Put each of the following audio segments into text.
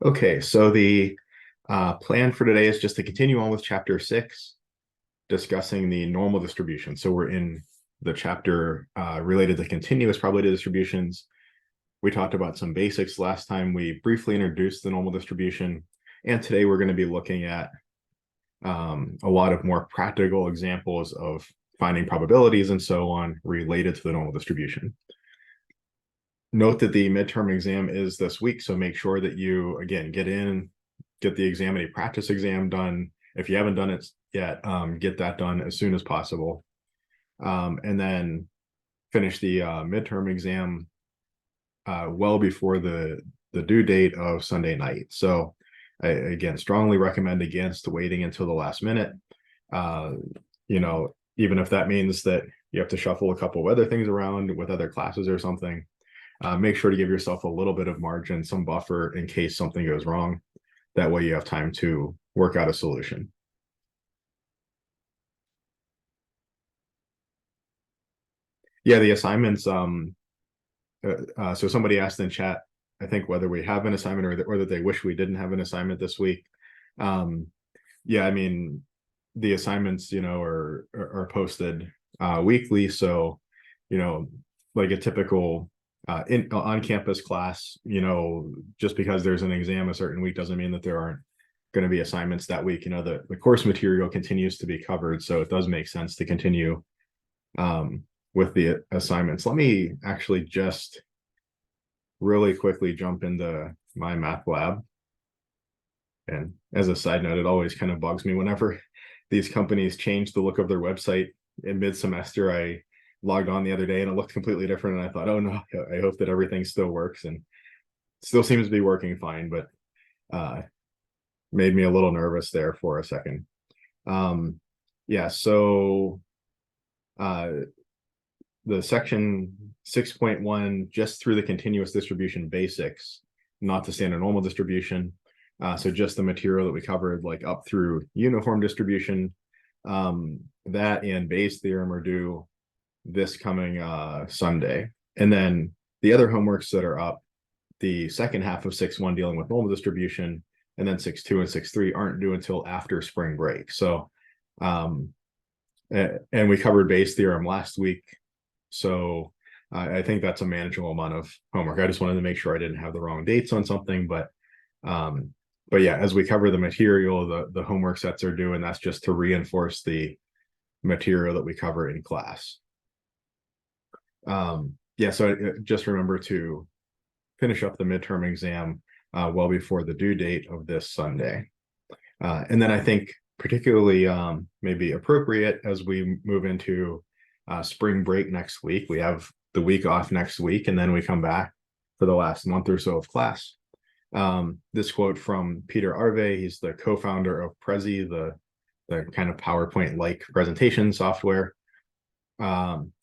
Okay, so the plan for today is just to continue on with chapter 6, discussing the normal distribution. So we're in the chapter related to continuous probability distributions. We talked about some basics last time. We briefly introduced the normal distribution, and today we're going to be looking at a lot of more practical examples of finding probabilities and so on related to the normal distribution. Note that the midterm exam is this week, so make sure that you, again, get the Examine practice exam done. If you haven't done it yet, get that done as soon as possible. And then finish the midterm exam well before the due date of Sunday night. So I, again, strongly recommend against waiting until the last minute. Even if that means that you have to shuffle a couple of other things around with other classes or something, make sure to give yourself a little bit of margin, some buffer in case something goes wrong. That way you have time to work out a solution. Yeah, the assignments, so somebody asked in chat, I think, whether we have an assignment or that they wish we didn't have an assignment this week. Yeah, I mean, the assignments, are posted weekly. So, like a typical on-campus class, just because there's an exam a certain week doesn't mean that there aren't going to be assignments that week. The course material continues to be covered, so it does make sense to continue with the assignments. Let me actually just really quickly jump into my math lab. And as a side note, it always kind of bugs me whenever these companies change the look of their website in mid-semester. I logged on the other day and it looked completely different, and I thought, oh no, I hope that everything still works, and still seems to be working fine, but made me a little nervous there for a second. Yeah, so the section 6.1, just through the continuous distribution basics, not the standard normal distribution. So just the material that we covered, like up through uniform distribution. That and Bayes' theorem are due this coming Sunday. And then the other homeworks that are up, the second half of 6.1 dealing with normal distribution, and then 6.2 and 6.3 aren't due until after spring break. So, and we covered Bayes' theorem last week. So I think that's a manageable amount of homework. I just wanted to make sure I didn't have the wrong dates on something, but yeah, as we cover the material, the homework sets are due, and that's just to reinforce the material that we cover in class. Yeah, so just remember to finish up the midterm exam well before the due date of this Sunday. And then I think particularly maybe appropriate as we move into spring break next week. We have the week off next week, and then we come back for the last month or so of class. This quote from Peter Arve, he's the co-founder of Prezi, the kind of PowerPoint-like presentation software.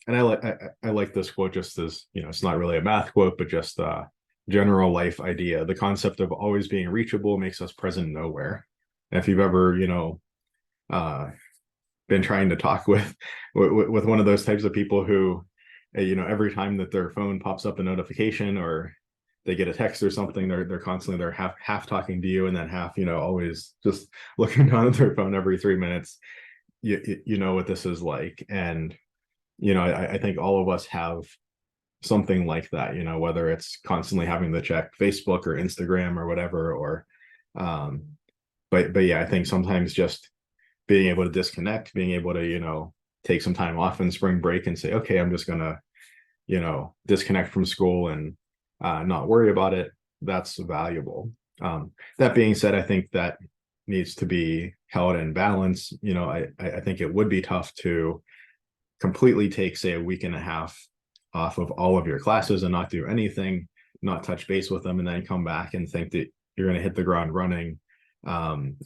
And I like this quote just as, it's not really a math quote, but just a general life idea. The concept of always being reachable makes us present nowhere. And if you've ever, been trying to talk with one of those types of people who, every time that their phone pops up a notification or they get a text or something, they're constantly half talking to you and then half, always just looking down at their phone every 3 minutes. You know what this is like. And I think all of us have something like that, whether it's constantly having to check Facebook or Instagram or whatever, or but yeah, I think sometimes just being able to disconnect, being able to, take some time off in spring break and say, okay, I'm just gonna, disconnect from school and not worry about it. That's valuable. That being said, I think that needs to be held in balance. I think it would be tough to completely take, say, a week and a half off of all of your classes and not do anything, not touch base with them, and then come back and think that you're going to hit the ground running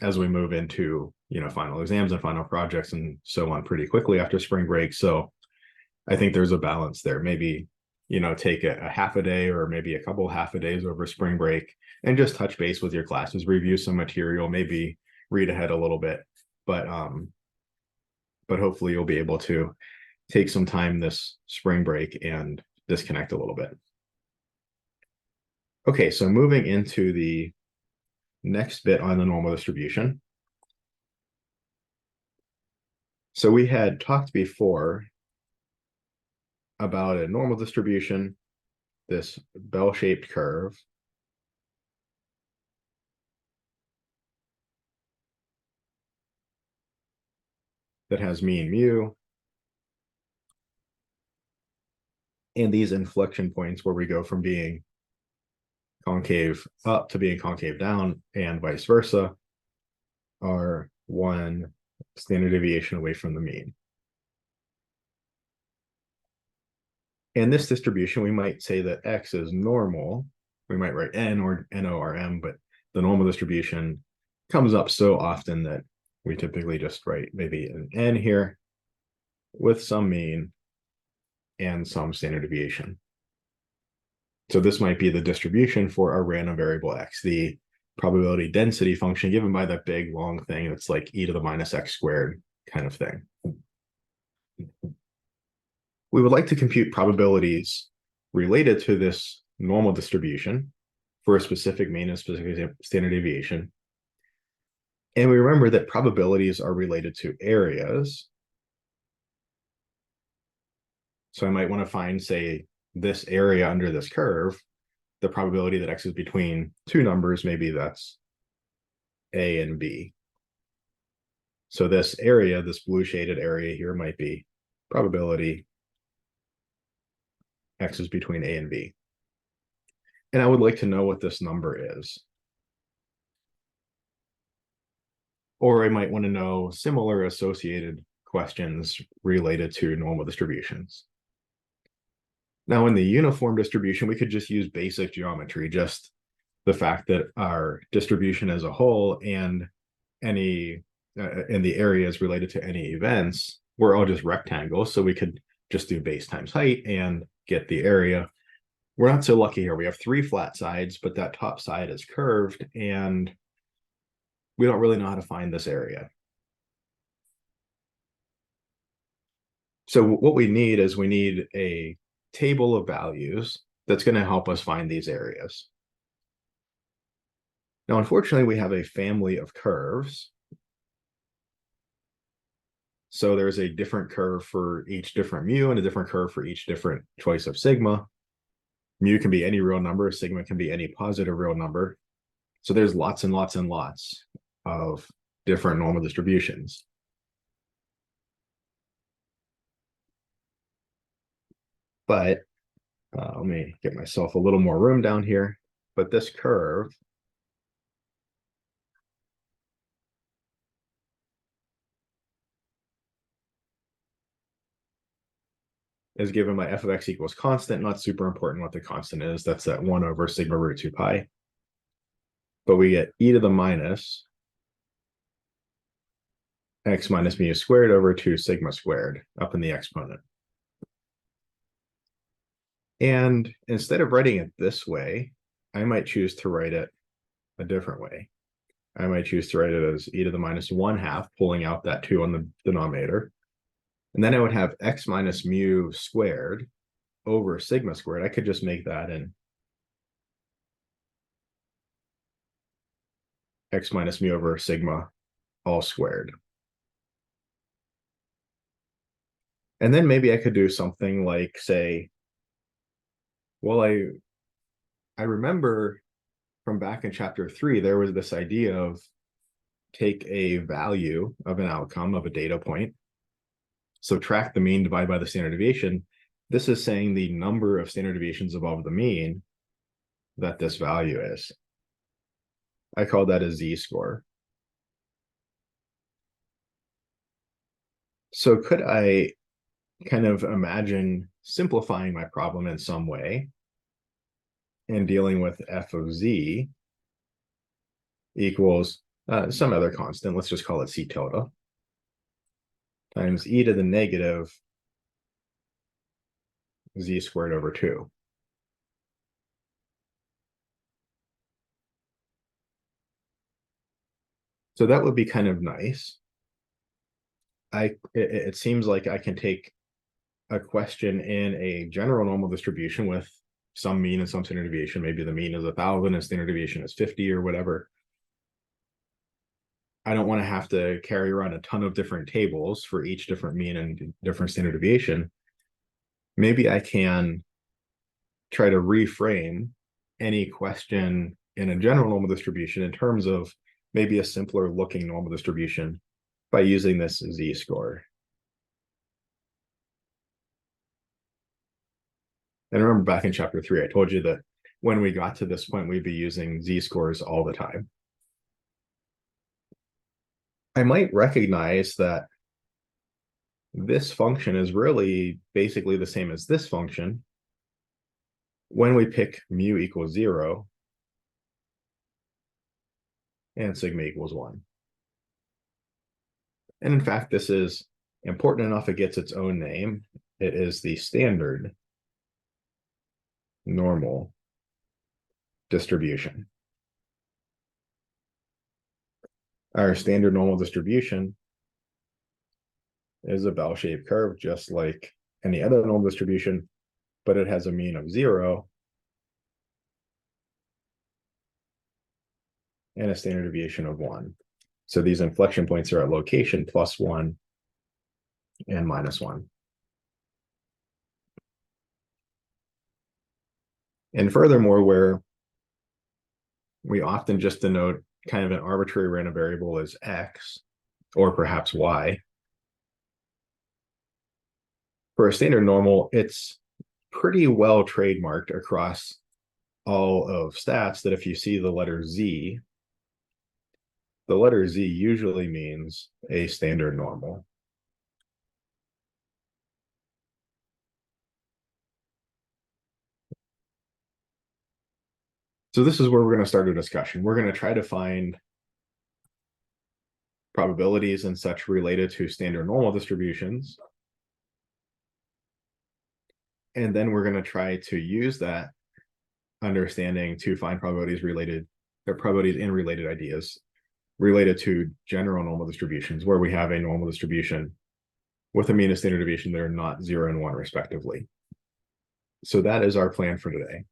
as we move into, final exams and final projects and so on pretty quickly after spring break. So I think there's a balance there. Maybe, take a half a day or maybe a couple half a days over spring break and just touch base with your classes, review some material, maybe read ahead a little bit. But hopefully you'll be able to take some time this spring break and disconnect a little bit. Okay, so moving into the next bit on the normal distribution. So we had talked before about a normal distribution, this bell-shaped curve. That has mean mu. And these inflection points where we go from being concave up to being concave down and vice versa are one standard deviation away from the mean. In this distribution, we might say that x is normal. We might write n or norm, but the normal distribution comes up so often that we typically just write maybe an n here with some mean and some standard deviation. So this might be the distribution for our random variable x, the probability density function given by that big long thing that's like e to the minus x squared kind of thing. We would like to compute probabilities related to this normal distribution for a specific mean and specific standard deviation. And we remember that probabilities are related to areas. So I might want to find, say, this area under this curve, the probability that x is between two numbers, maybe that's a and b. So this area, this blue shaded area here might be probability x is between a and b. And I would like to know what this number is. Or I might want to know similar associated questions related to normal distributions. Now, in the uniform distribution, we could just use basic geometry, just the fact that our distribution as a whole and any and the areas related to any events were all just rectangles. So we could just do base times height and get the area. We're not so lucky here. We have three flat sides, but that top side is curved, and we don't really know how to find this area. So what we need is we need a table of values that's going to help us find these areas. Now, unfortunately, we have a family of curves. So there's a different curve for each different mu and a different curve for each different choice of sigma. Mu can be any real number, sigma can be any positive real number. So there's lots and lots and lots of different normal distributions. But let me get myself a little more room down here. But this curve is given by f of x equals constant. Not super important what the constant is. That's that 1 over sigma root 2 pi. But we get e to the minus x minus mu squared over 2 sigma squared up in the exponent. And instead of writing it this way, I might choose to write it a different way. I might choose to write it as e to the minus 1/2, pulling out that 2 on the denominator. And then I would have x minus mu squared over sigma squared. I could just make that in x minus mu over sigma all squared. And then maybe I could do something like, say, well, I remember from back in chapter 3, there was this idea of take a value of an outcome of a data point, subtract the mean, divide by the standard deviation. This is saying the number of standard deviations above the mean that this value is. I call that a z-score. So could I kind of imagine simplifying my problem in some way and dealing with f of z equals some other constant, let's just call it c tilde, times e to the negative z squared over 2. So that would be kind of nice. It seems like I can take a question in a general normal distribution with some mean and some standard deviation. Maybe the mean is 1,000 and standard deviation is 50 or whatever. I don't want to have to carry around a ton of different tables for each different mean and different standard deviation. Maybe I can try to reframe any question in a general normal distribution in terms of maybe a simpler looking normal distribution by using this z-score. And remember back in chapter 3, I told you that when we got to this point, we'd be using z-scores all the time. I might recognize that this function is really basically the same as this function when we pick mu equals 0 and sigma equals 1. And in fact, this is important enough it gets its own name. It is the standard normal distribution. Our standard normal distribution is a bell-shaped curve, just like any other normal distribution, but it has a mean of 0 and a standard deviation of 1. So these inflection points are at location +1 and -1. And furthermore, where we often just denote kind of an arbitrary random variable as x, or perhaps y, for a standard normal, it's pretty well trademarked across all of stats that if you see the letter z, the letter z usually means a standard normal. So this is where we're going to start a discussion. We're going to try to find probabilities and such related to standard normal distributions. And then we're going to try to use that understanding to find probabilities related, or probabilities in related ideas related to general normal distributions, where we have a normal distribution with a mean and standard deviation that are not 0 and 1 respectively. So that is our plan for today.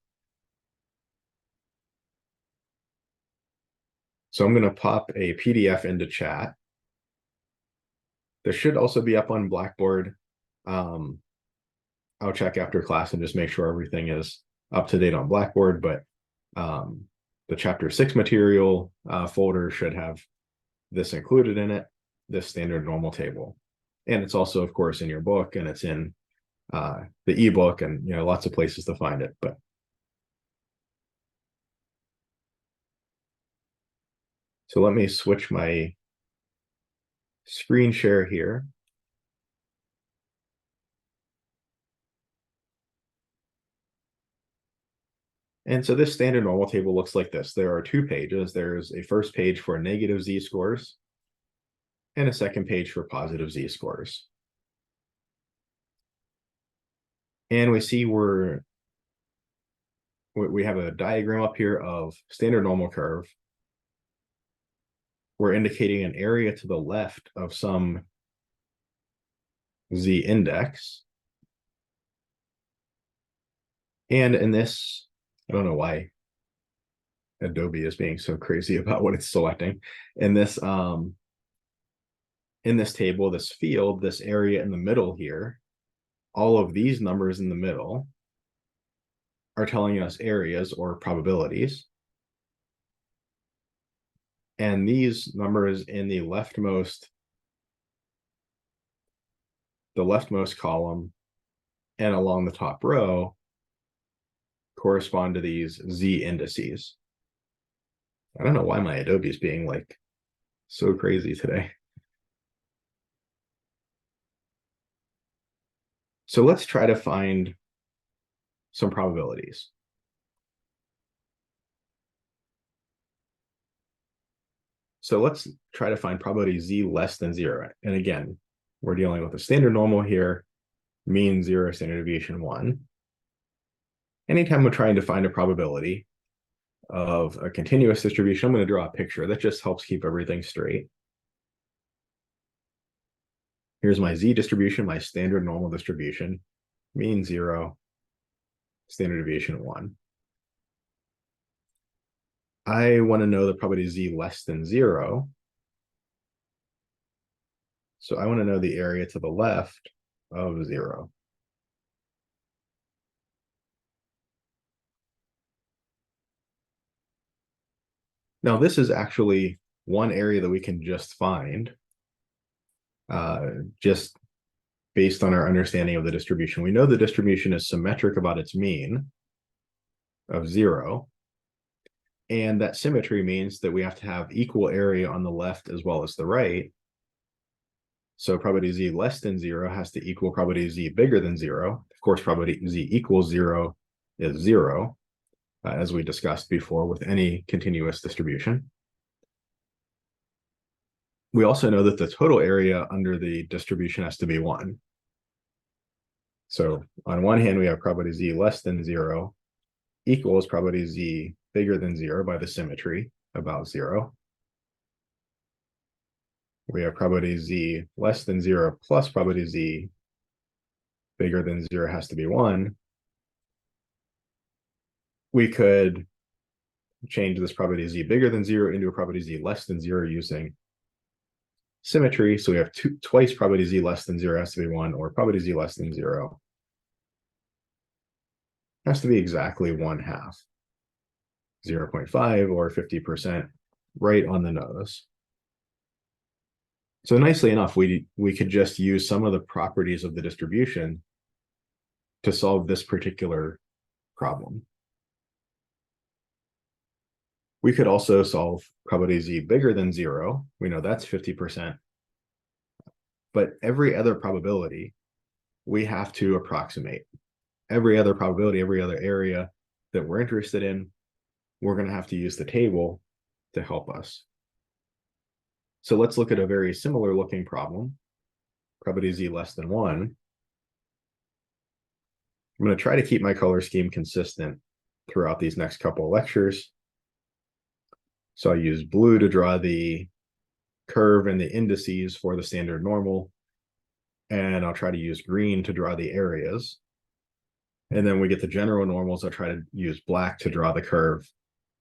So I'm going to pop a PDF into chat. This should also be up on Blackboard. I'll check after class and just make sure everything is up to date on Blackboard, but the chapter 6 material folder should have this included in it, this standard normal table. And it's also, of course, in your book, and it's in the ebook, and lots of places to find it. But so let me switch my screen share here. And so this standard normal table looks like this. There are 2 pages. There's a first page for negative z-scores and a second page for positive z-scores. And we see we have a diagram up here of standard normal curve. We're indicating an area to the left of some z index. And in this, I don't know why Adobe is being so crazy about what it's selecting. In this table, this field, this area in the middle here, all of these numbers in the middle are telling us areas or probabilities. And these numbers in the leftmost column and along the top row correspond to these z indices. I don't know why my Adobe is being like so crazy today. So let's try to find some probabilities. So let's try to find probability z less than 0. And again, we're dealing with a standard normal here, mean 0, standard deviation 1. Anytime we're trying to find a probability of a continuous distribution, I'm going to draw a picture that just helps keep everything straight. Here's my z distribution, my standard normal distribution, mean 0, standard deviation 1. I want to know the probability z less than 0. So I want to know the area to the left of 0. Now, this is actually one area that we can just find, just based on our understanding of the distribution. We know the distribution is symmetric about its mean of 0. And that symmetry means that we have to have equal area on the left as well as the right. So probability z less than 0 has to equal probability z bigger than 0. Of course, probability z equals 0 is 0, as we discussed before with any continuous distribution. We also know that the total area under the distribution has to be 1. So on one hand, we have probability z less than 0 equals probability z bigger than 0 by the symmetry about 0. We have probability z less than 0 plus probability z bigger than 0 has to be 1. We could change this probability z bigger than 0 into a probability z less than 0 using symmetry. So we have twice probability z less than 0 has to be 1, or probability z less than 0 has to be exactly 1/2, 0.5 or 50%, right on the nose. So nicely enough, we could just use some of the properties of the distribution to solve this particular problem. We could also solve probability z bigger than 0. We know that's 50%. But every other probability, we have to approximate. Every other probability, every other area that we're interested in, we're going to have to use the table to help us. So let's look at a very similar looking problem, probability z less than 1. I'm going to try to keep my color scheme consistent throughout these next couple of lectures. So I use blue to draw the curve and the indices for the standard normal, and I'll try to use green to draw the areas. And then we get the general normals. I'll try to use black to draw the curve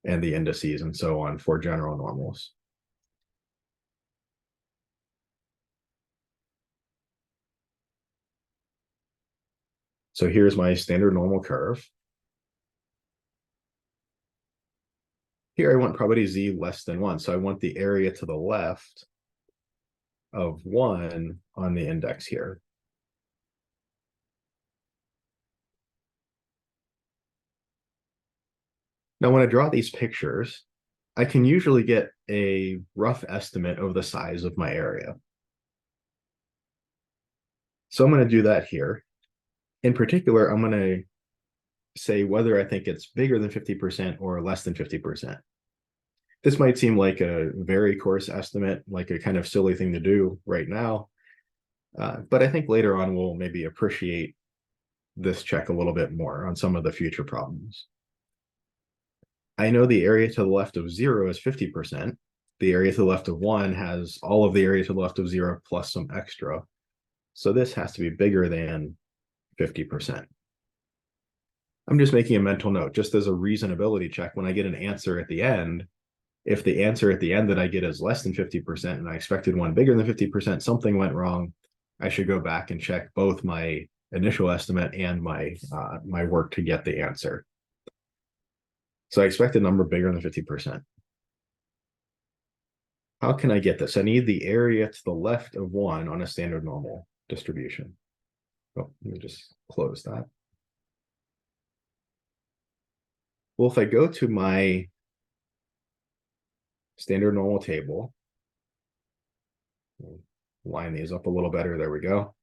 and the indices and so on for general normals. So here's my standard normal curve. Here I want probability z less than 1. So I want the area to the left of 1 on the index here. Now, when I draw these pictures, I can usually get a rough estimate of the size of my area. So I'm going to do that here. In particular, I'm going to say whether I think it's bigger than 50% or less than 50%. This might seem like a very coarse estimate, like a kind of silly thing to do right now. But I think later on we'll maybe appreciate this check a little bit more on some of the future problems. I know the area to the left of 0 is 50%. The area to the left of 1 has all of the area to the left of 0 plus some extra. So this has to be bigger than 50%. I'm just making a mental note, just as a reasonability check. When I get an answer at the end, if the answer at the end that I get is less than 50% and I expected one bigger than 50%, something went wrong. I should go back and check both my initial estimate and my work to get the answer. So I expect a number bigger than 50%. How can I get this? I need the area to the left of 1 on a standard normal distribution. Oh, let me just close that. Well, if I go to my standard normal table, line these up a little better, there we go.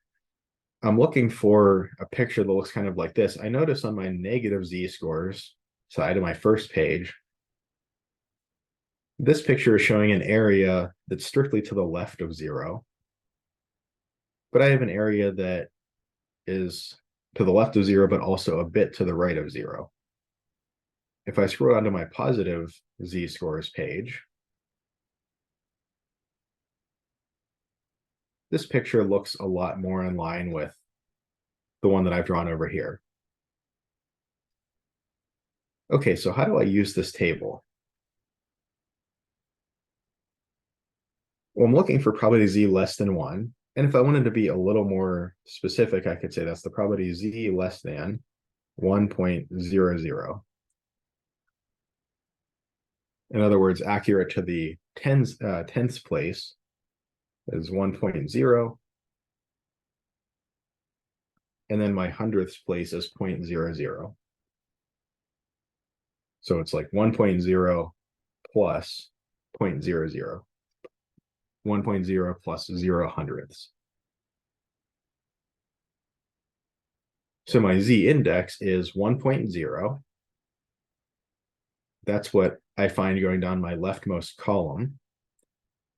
I'm looking for a picture that looks kind of like this. I notice on my negative z-scores side of my first page, this picture is showing an area that's strictly to the left of 0. But I have an area that is to the left of 0, but also a bit to the right of 0. If I scroll down to my positive z-scores page, this picture looks a lot more in line with the one that I've drawn over here. Okay, so how do I use this table? Well, I'm looking for probability z less than 1. And if I wanted to be a little more specific, I could say that's the probability z less than 1.00. In other words, accurate to the tenths place is 1.0, and then my hundredths place is 0.00. So it's like 1.0 plus 0.00, 1.0 plus 0 hundredths. So my z index is 1.0. That's what I find going down my leftmost column.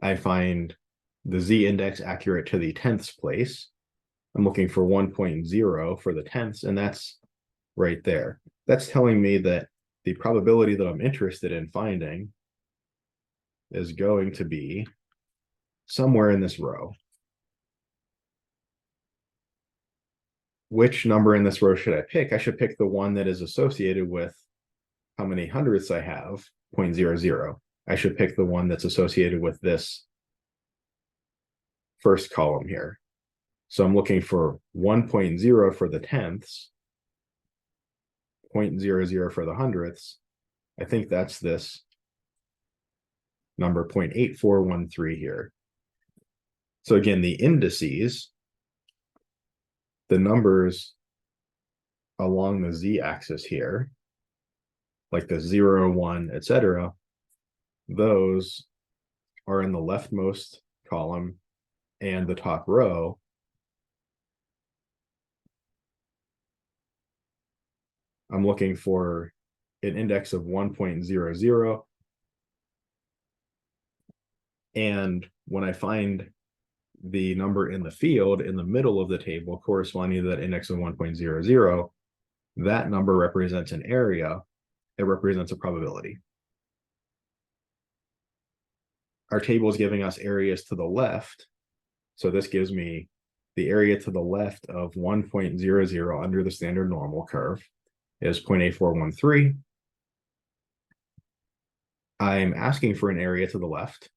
I find the z index accurate to the tenths place. I'm looking for 1.0 for the tenths, and that's right there. That's telling me that the probability that I'm interested in finding is going to be somewhere in this row. Which number in this row should I pick? I should pick the one that is associated with how many hundredths I have, 0.00. I should pick the one that's associated with this first column here. So I'm looking for 1.0 for the tenths, 0.00 for the hundredths. I think that's this number 0.8413 here. So again, the indices, the numbers along the z-axis here, like the 0, 1, etc., those are in the leftmost column and the top row. I'm looking for an index of 1.00. And when I find the number in the field in the middle of the table corresponding to that index of 1.00, that number represents an area. It represents a probability. Our table is giving us areas to the left. So this gives me the area to the left of 1.00 under the standard normal curve is 0.8413. I'm asking for an area to the left.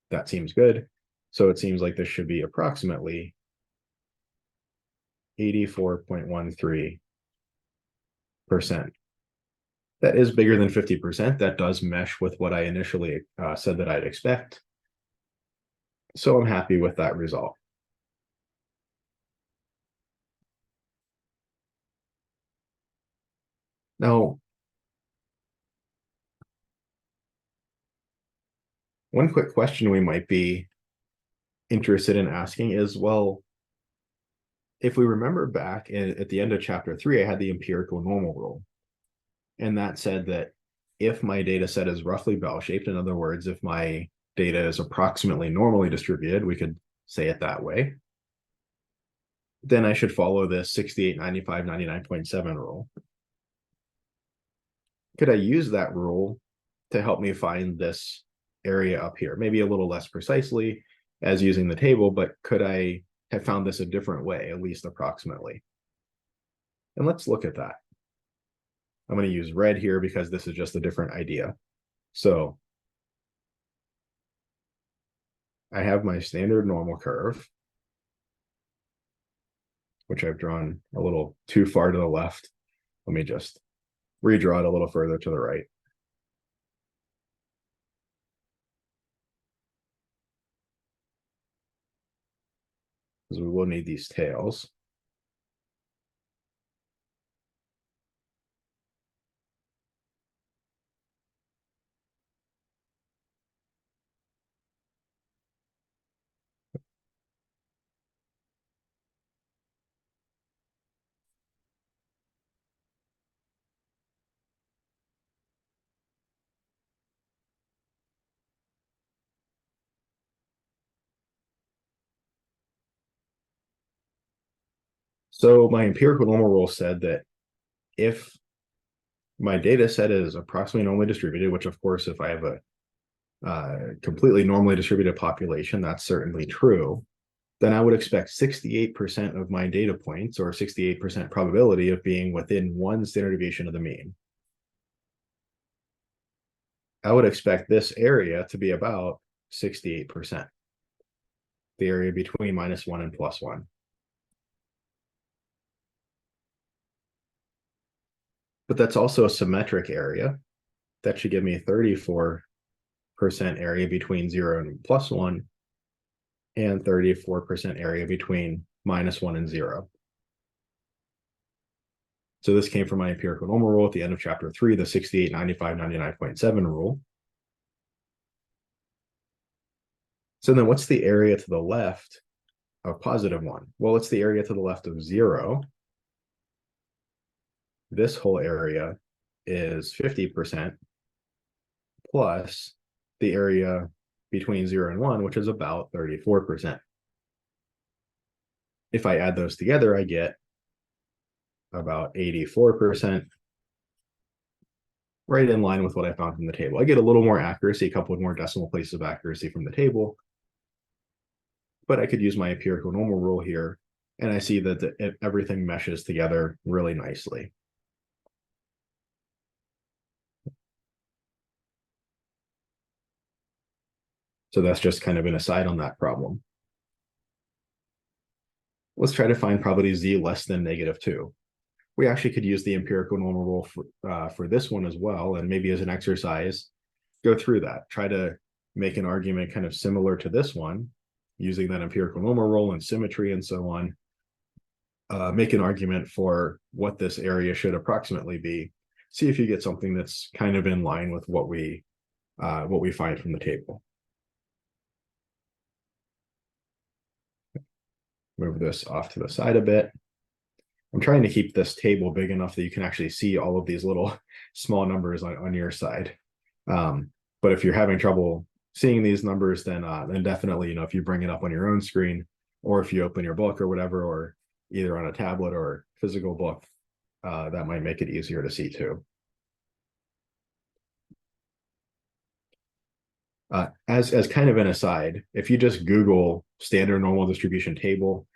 That seems good. So it seems like this should be approximately 84.13%. That is bigger than 50%. That does mesh with what I initially said that I'd expect. So I'm happy with that result. Now, one quick question we might be interested in asking is, well, if we remember back at the end of chapter 3, I had the empirical normal rule. And that said that if my data set is roughly bell-shaped, in other words, if my data is approximately normally distributed, we could say it that way, then I should follow this 68, 95, 99.7 rule. Could I use that rule to help me find this area up here? Maybe a little less precisely as using the table, but could I have found this a different way, at least approximately? And let's look at that. I'm going to use red here because this is just a different idea. So I have my standard normal curve, which I've drawn a little too far to the left. Let me just redraw it a little further to the right. Because we will need these tails. So my empirical normal rule said that if my data set is approximately normally distributed, which of course, if I have a completely normally distributed population, that's certainly true, then I would expect 68% of my data points, or 68% probability of being within one standard deviation of the mean. I would expect this area to be about 68%. the area between -1 and +1. But that's also a symmetric area. That should give me 34% area between 0 and +1, and 34% area between -1 and 0. So this came from my empirical normal rule at the end of chapter 3, the 68, 95, 99.7 rule. So then what's the area to the left of +1? Well, it's the area to the left of 0. This whole area is 50% plus the area between 0 and 1, which is about 34%. If I add those together, I get about 84%, right in line with what I found from the table. I get a little more accuracy, a couple of more decimal places of accuracy from the table, but I could use my empirical normal rule here, and I see that everything meshes together really nicely. So that's just kind of an aside on that problem. Let's try to find probability z less than -2. We actually could use the empirical normal rule for this one as well, and maybe as an exercise, go through that. Try to make an argument kind of similar to this one, using that empirical normal rule and symmetry and so on. Make an argument for what this area should approximately be. See if you get something that's kind of in line with what we find from the table. Move this off to the side a bit. I'm trying to keep this table big enough that you can actually see all of these little small numbers on your side. But if you're having trouble seeing these numbers, then definitely, if you bring it up on your own screen, or if you open your book or whatever, or either on a tablet or physical book, that might make it easier to see too. As kind of an aside, if you just Google standard normal distribution table,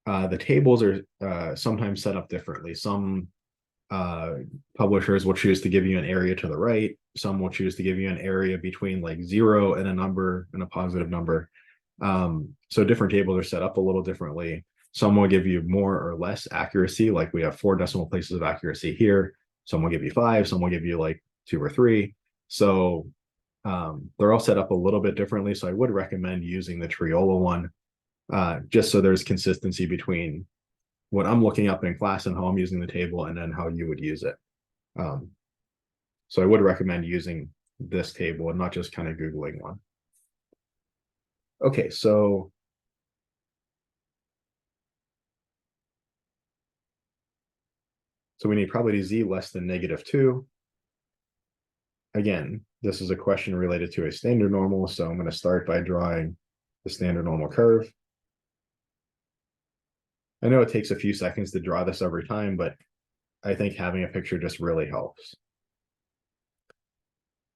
the tables are sometimes set up differently. Some publishers will choose to give you an area to the right. Some will choose to give you an area between like 0 and a number and a positive number. So different tables are set up a little differently. Some will give you more or less accuracy, like we have 4 decimal places of accuracy here. Some will give you 5, some will give you like 2 or 3. So they're all set up a little bit differently. So I would recommend using the Triola one, just so there's consistency between what I'm looking up in class and how I'm using the table, and then how you would use it. So I would recommend using this table and not just kind of Googling one. Okay, so we need probability z less than -2. Again, this is a question related to a standard normal, so I'm going to start by drawing the standard normal curve. I know it takes a few seconds to draw this every time, but I think having a picture just really helps.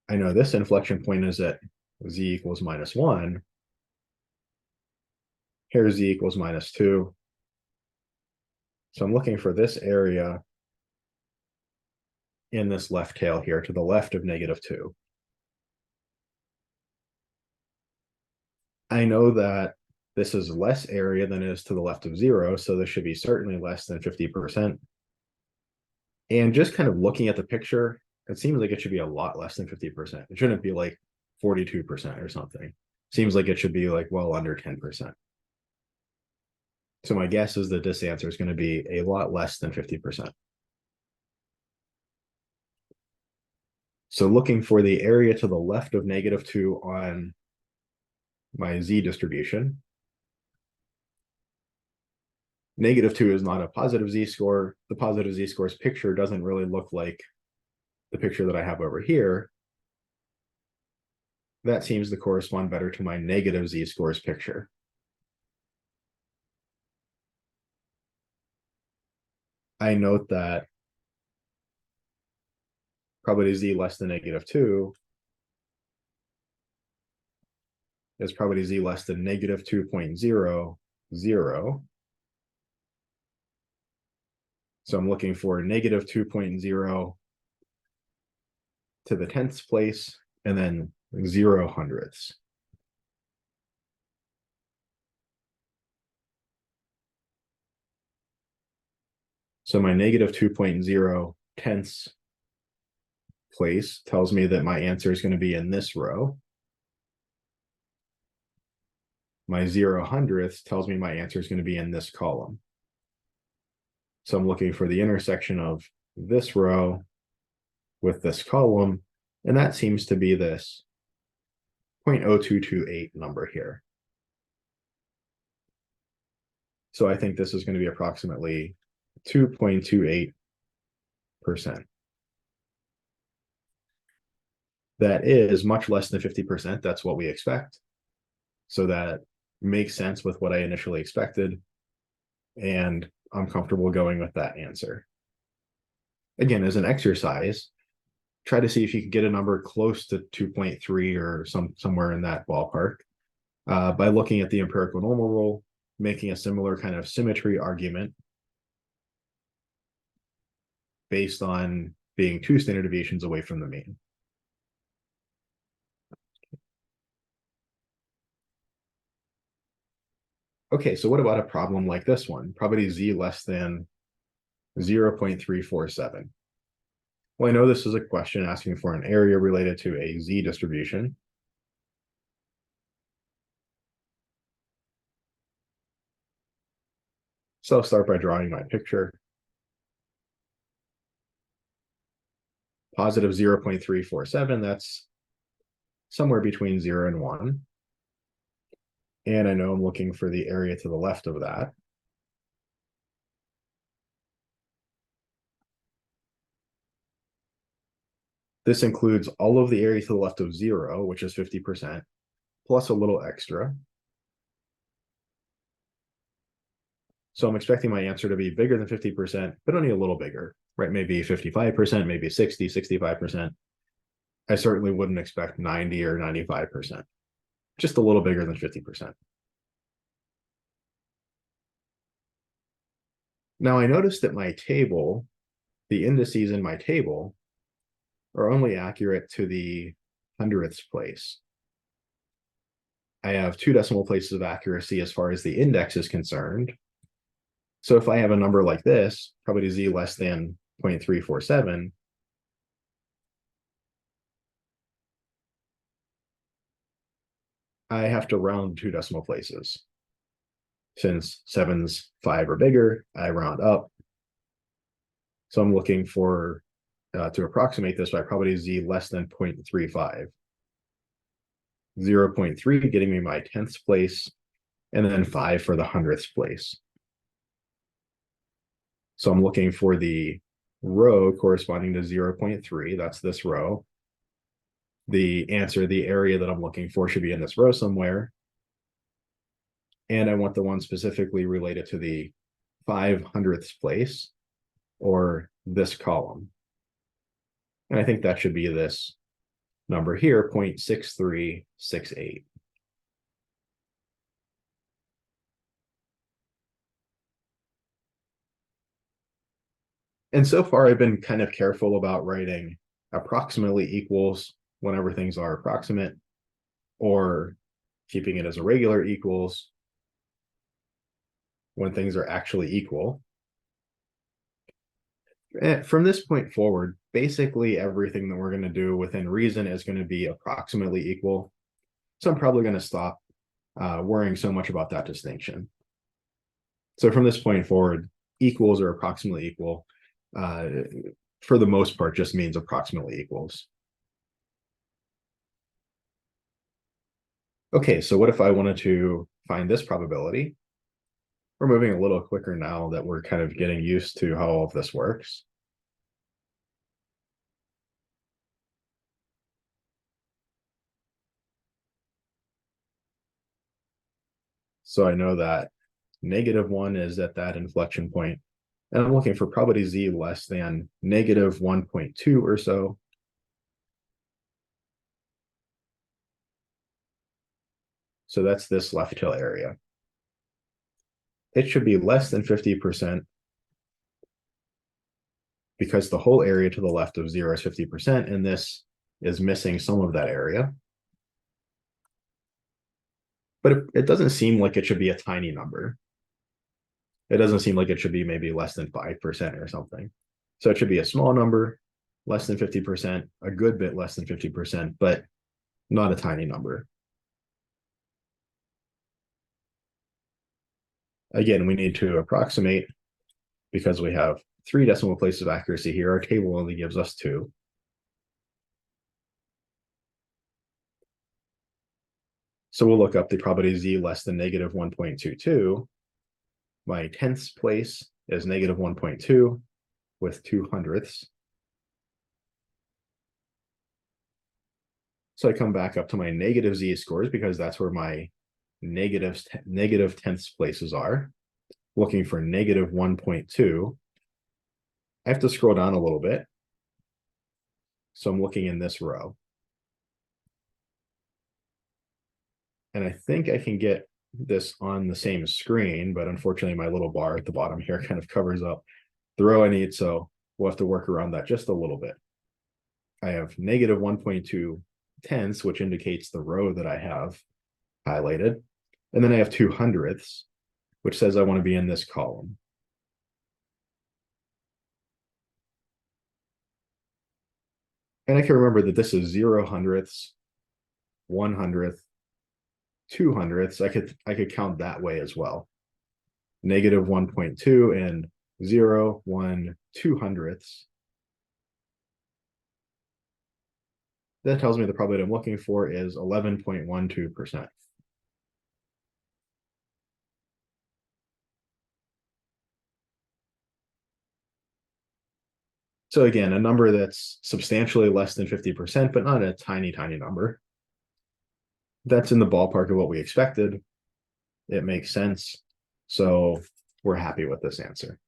I know this inflection point is at z equals -1. Here z equals -2. So I'm looking for this area in this left tail here to the left of -2. I know that this is less area than it is to the left of 0, so this should be certainly less than 50%. And just kind of looking at the picture, it seems like it should be a lot less than 50%. It shouldn't be like 42% or something. Seems like it should be like well under 10%. So my guess is that this answer is going to be a lot less than 50%. So looking for the area to the left of -2 on my z distribution. -2 is not a positive z-score. The positive z-scores picture doesn't really look like the picture that I have over here. That seems to correspond better to my negative z-scores picture. I note that probability z less than -2 is probability z less than -2.00. So I'm looking for -2.0 to the 10th place, and then 0 hundredths. So my negative 2.0 tenths place tells me that my answer is going to be in this row. My 0 hundredths tells me my answer is going to be in this column. So I'm looking for the intersection of this row with this column, and that seems to be this 0.0228 number here. So I think this is going to be approximately 2.28%. That is much less than 50%. That's what we expect. So that makes sense with what I initially expected. And I'm comfortable going with that answer. Again, as an exercise, try to see if you can get a number close to 2.3 or somewhere in that ballpark by looking at the empirical normal rule, making a similar kind of symmetry argument based on being 2 standard deviations away from the mean. Okay, so what about a problem like this one? Probability z less than 0.347. Well, I know this is a question asking for an area related to a z distribution. So I'll start by drawing my picture. Positive 0.347, that's somewhere between 0 and 1. And I know I'm looking for the area to the left of that. This includes all of the area to the left of 0, which is 50%, plus a little extra. So I'm expecting my answer to be bigger than 50%, but only a little bigger, right? Maybe 55%, maybe 60, 65%. I certainly wouldn't expect 90 or 95%, just a little bigger than 50%. Now I noticed that my table, the indices in my table, are only accurate to the hundredths place. I have 2 decimal places of accuracy as far as the index is concerned. So if I have a number like this, probably z less than 0.347, I have to round 2 decimal places. Since 7's 5 or bigger, I round up. So I'm looking for to approximate this by probability z less than 0.35. 0.3 getting me my 10th place, and then 5 for the hundredths place. So I'm looking for the row corresponding to 0.3. That's this row. The answer, the area that I'm looking for, should be in this row somewhere. And I want the one specifically related to the 500ths place, or this column. And I think that should be this number here, 0.6368. And so far, I've been kind of careful about writing approximately equals whenever things are approximate, or keeping it as a regular equals when things are actually equal. And from this point forward, basically everything that we're going to do within reason is going to be approximately equal. So I'm probably going to stop worrying so much about that distinction. So from this point forward, equals or approximately equal, for the most part, just means approximately equals. Okay, so what if I wanted to find this probability? We're moving a little quicker now that we're kind of getting used to how all of this works. So I know that -1 is at that inflection point, and I'm looking for probability z less than -1.2 or so. So that's this left tail area. It should be less than 50% because the whole area to the left of 0 is 50%, and this is missing some of that area. But it doesn't seem like it should be a tiny number. It doesn't seem like it should be maybe less than 5% or something. So it should be a small number, less than 50%, a good bit less than 50%, but not a tiny number. Again, we need to approximate because we have 3 decimal places of accuracy here. Our table only gives us 2. So we'll look up the probability z less than negative 1.22. My tenths place is negative 1.2 with 2/100ths. So I come back up to my negative z-scores because that's where my negative tenths places are. Looking for negative 1.2. I have to scroll down a little bit. So I'm looking in this row. And I think I can get this on the same screen, but unfortunately my little bar at the bottom here kind of covers up the row I need, so we'll have to work around that just a little bit. I have negative 1.2 tenths, which indicates the row that I have highlighted. And then I have 2/100ths, which says I want to be in this column. And I can remember that this is 0/100ths, 1/100th, 2/100ths. I could count that way as well. Negative 1.2 and 0, 1, 2/100ths. That tells me the probability I'm looking for is 11.12%. So again, a number that's substantially less than 50%, but not a tiny, tiny number. That's in the ballpark of what we expected. It makes sense. So we're happy with this answer.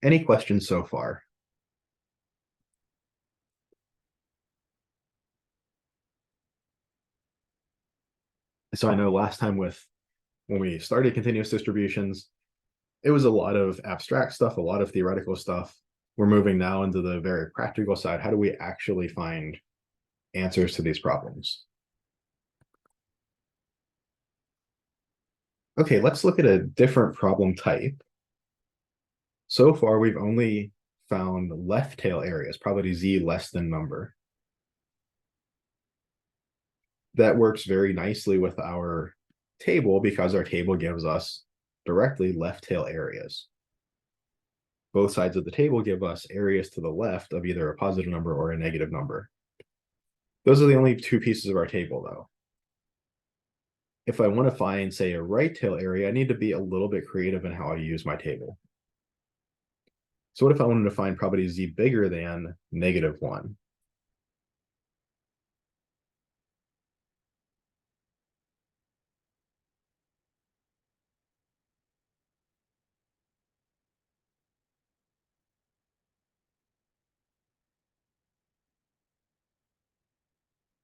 Any questions so far? So I know last time when we started continuous distributions, it was a lot of abstract stuff, a lot of theoretical stuff. We're moving now into the very practical side. How do we actually find answers to these problems? Okay, let's look at a different problem type. So far, we've only found left tail areas, probability z less than number. That works very nicely with our table because our table gives us directly left tail areas. Both sides of the table give us areas to the left of either a positive number or a negative number. Those are the only 2 pieces of our table, though. If I want to find, say, a right tail area, I need to be a little bit creative in how I use my table. So what if I wanted to find probability z bigger than negative 1?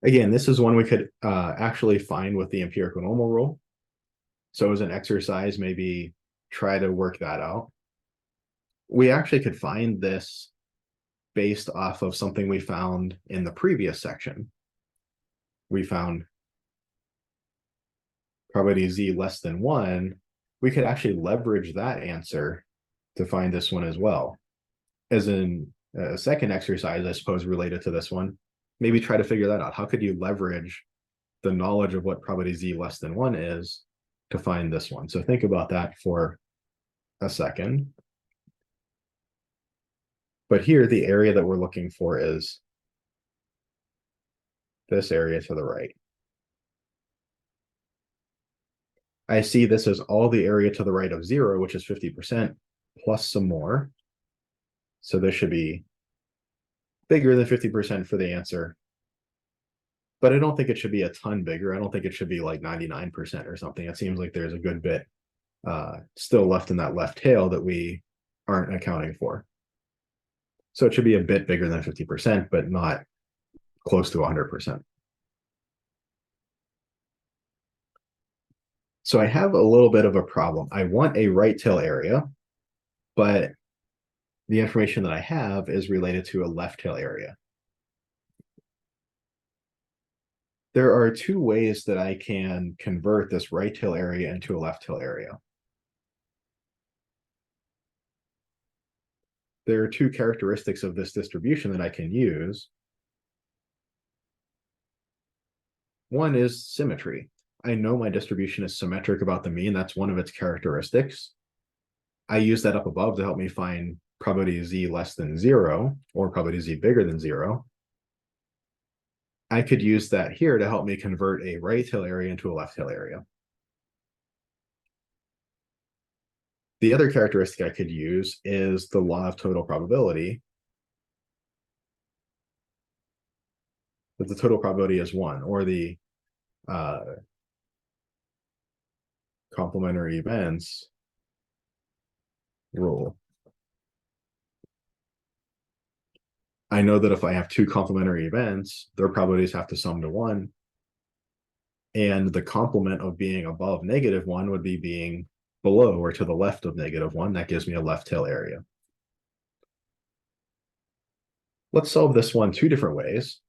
Again, this is one we could actually find with the empirical normal rule. So as an exercise, maybe try to work that out. We actually could find this based off of something we found in the previous section. We found probability z less than 1. We could actually leverage that answer to find this one as well. As in a second exercise, I suppose, related to this one, maybe try to figure that out. How could you leverage the knowledge of what probability z less than 1 is to find this one? So think about that for a second. But here, the area that we're looking for is this area to the right. I see this as all the area to the right of 0, which is 50%, plus some more. So this should be bigger than 50% for the answer. But I don't think it should be a ton bigger. I don't think it should be like 99% or something. It seems like there's a good bit still left in that left tail that we aren't accounting for. So it should be a bit bigger than 50%, but not close to 100%. So I have a little bit of a problem. I want a right tail area, but the information that I have is related to a left tail area. There are 2 ways that I can convert this right tail area into a left tail area. there are two characteristics of this distribution that I can use. One is symmetry. I know my distribution is symmetric about the mean. That's one of its characteristics. I use that up above to help me find probability z less than 0 or probability z bigger than 0. I could use that here to help me convert a right tail area into a left tail area. The other characteristic I could use is the law of total probability, that the total probability is 1, or the complementary events rule. I know that if I have two complementary events, their probabilities have to sum to 1. And the complement of being above -1 would be being below or to the left of -1. That gives me a left tail area. Let's solve this one two different ways.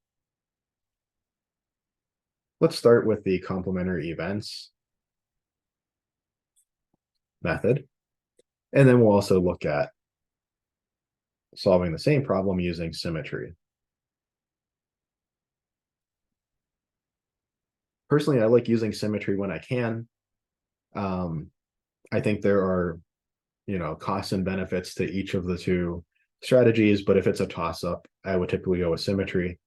Let's start with the complementary events method. And then we'll also look at solving the same problem using symmetry. Personally, I like using symmetry when I can. I think there are, costs and benefits to each of the two strategies, but if it's a toss-up, I would typically go with symmetry.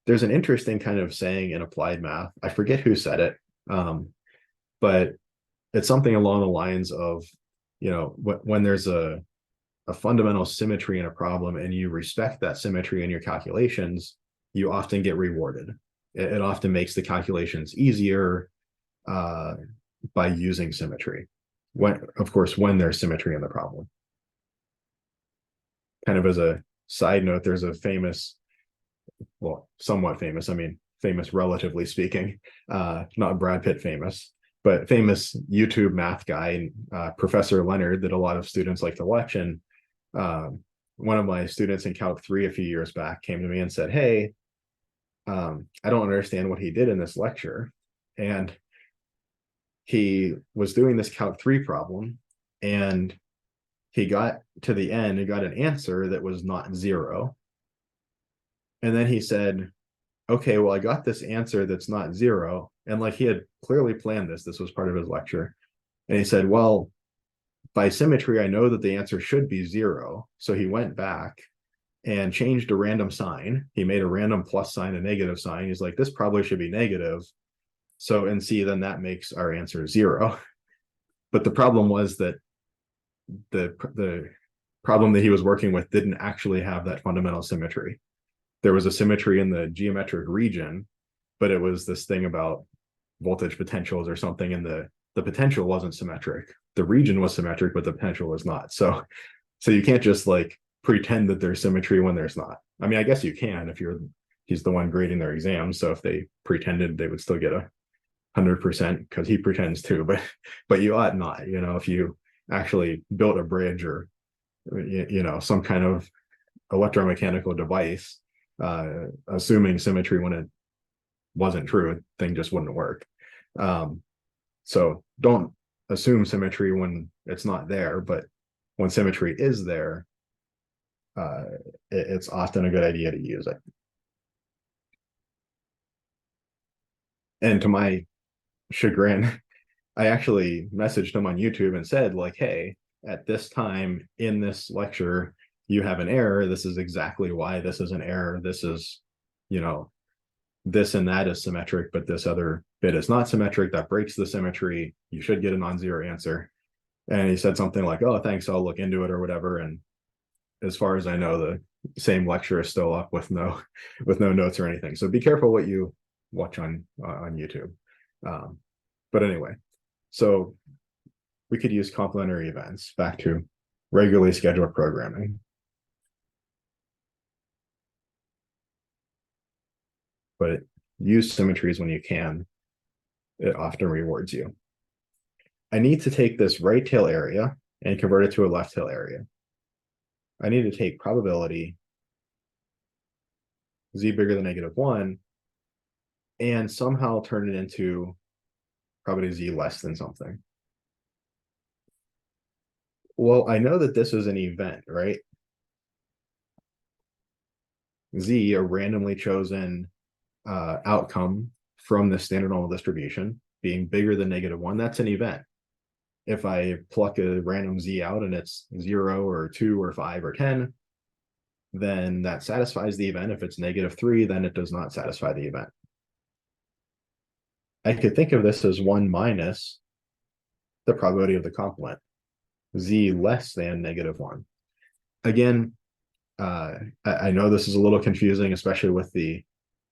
There's an interesting kind of saying in applied math. I forget who said it, but it's something along the lines of, when there's a fundamental symmetry in a problem and you respect that symmetry in your calculations, you often get rewarded. It often makes the calculations easier by using symmetry. Of course, when there's symmetry in the problem. Kind of as a side note, there's a famous, well, somewhat famous, famous relatively speaking, not Brad Pitt famous, but famous YouTube math guy, Professor Leonard, that a lot of students like to watch. And one of my students in Calc 3 a few years back came to me and said, hey, I don't understand what he did in this lecture. And he was doing this Calc 3 problem, and he got to the end and got an answer that was not 0. And then he said, okay, well, I got this answer that's not 0. And like he had clearly planned this. This was part of his lecture. And he said, well, by symmetry, I know that the answer should be 0. So he went back and changed a random sign. He made a random plus sign, a negative sign. He's like, this probably should be negative. So, and see, then that makes our answer 0. But the problem was that the problem that he was working with didn't actually have that fundamental symmetry. There was a symmetry in the geometric region, but it was this thing about voltage potentials or something, and the potential wasn't symmetric. The region was symmetric, but the potential was not. So you can't just like pretend that there's symmetry when there's not. I mean, I guess you can if he's the one grading their exams. So if they pretended, they would still get 100% because he pretends to, but you ought not, if you actually built a bridge or, some kind of electromechanical device, assuming symmetry when it wasn't true, thing just wouldn't work. So don't assume symmetry when it's not there, but when symmetry is there, it's often a good idea to use it. And to my chagrin, I actually messaged him on YouTube and said, like, hey, at this time in this lecture, you have an error. This is exactly why this is an error. This is, this and that is symmetric, but this other bit is not symmetric. That breaks the symmetry. You should get a non-zero answer. And he said something like, oh, thanks, I'll look into it or whatever. And as far as I know, the same lecture is still up with no notes or anything. So be careful what you watch on YouTube. But anyway, so we could use complementary events back to regularly scheduled programming. But use symmetries when you can. It often rewards you. I need to take this right tail area and convert it to a left tail area. I need to take probability z bigger than -1 and somehow turn it into probability z less than something. Well, I know that this is an event, right? Z, a randomly chosen outcome from the standard normal distribution, being bigger than -1, that's an event. If I pluck a random Z out and it's 0 or 2 or 5 or 10, then that satisfies the event. If it's -3, then it does not satisfy the event. I could think of this as 1 minus the probability of the complement, Z less than -1. Again, I know this is a little confusing, especially with the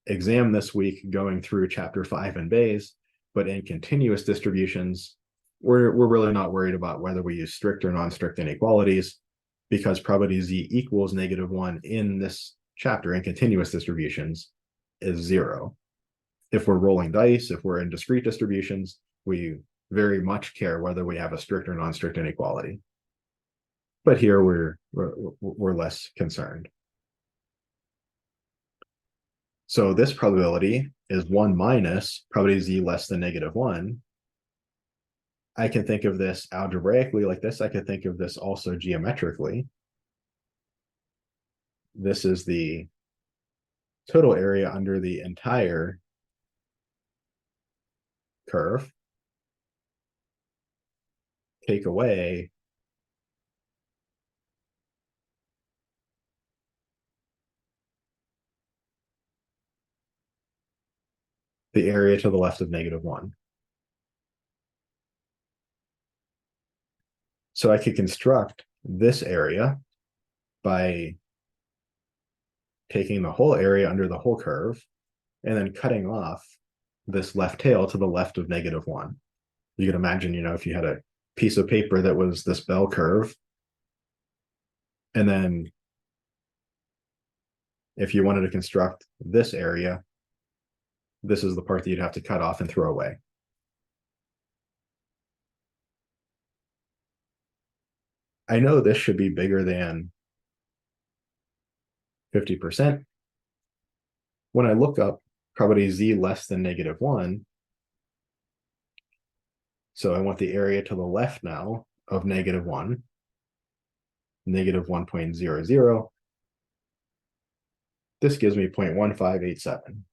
exam this week going through chapter 5 in Bayes, but in continuous distributions, we're really not worried about whether we use strict or non-strict inequalities, because probability Z equals -1 in this chapter in continuous distributions is 0. If we're rolling dice, if we're in discrete distributions, we very much care whether we have a strict or non-strict inequality. But here we're less concerned. So this probability is 1 minus probability Z less than -1. I can think of this algebraically like this. I could think of this also geometrically. This is the total area under the entire curve. Take away the area to the left of -1. So I could construct this area by taking the whole area under the whole curve and then cutting off this left tail to the left of -1. You can imagine, if you had a piece of paper that was this bell curve, and then if you wanted to construct this area, this is the part that you'd have to cut off and throw away. I know this should be bigger than 50%. When I look up probability Z less than -1, so I want the area to the left now of -1, -1.00. This gives me 0.1587.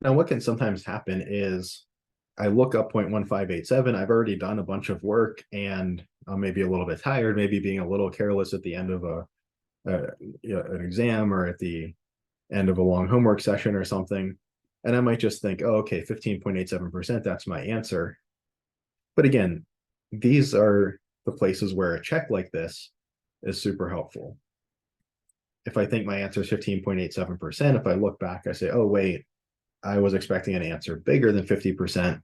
Now, what can sometimes happen is I look up 0.1587. I've already done a bunch of work and I'm maybe a little bit tired, maybe being a little careless at the end of an exam or at the end of a long homework session or something. And I might just think, oh, okay, 15.87%, that's my answer. But again, these are the places where a check like this is super helpful. If I think my answer is 15.87%, if I look back, I say, oh, wait, I was expecting an answer bigger than 50%.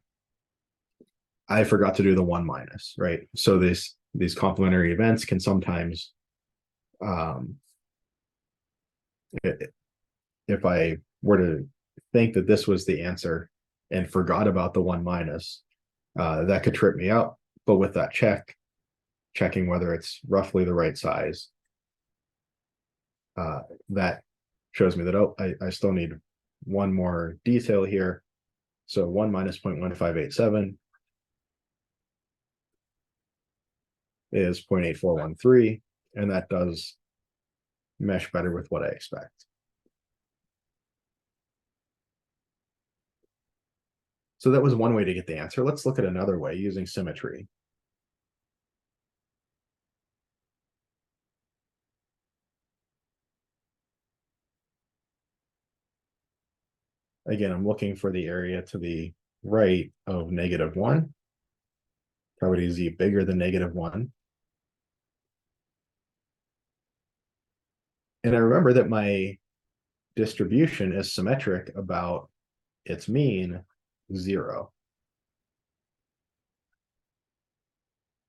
I forgot to do the 1 minus, right? So these complementary events can sometimes, if I were to think that this was the answer and forgot about the 1 minus, that could trip me up. But with that checking whether it's roughly the right size, that shows me that, oh, I still need one more detail here. So 1 minus 0.1587 is 0.8413, and that does mesh better with what I expect. So that was one way to get the answer. Let's look at another way using symmetry. Again, I'm looking for the area to the right of -1. Probability Z bigger than -1. And I remember that my distribution is symmetric about its mean 0.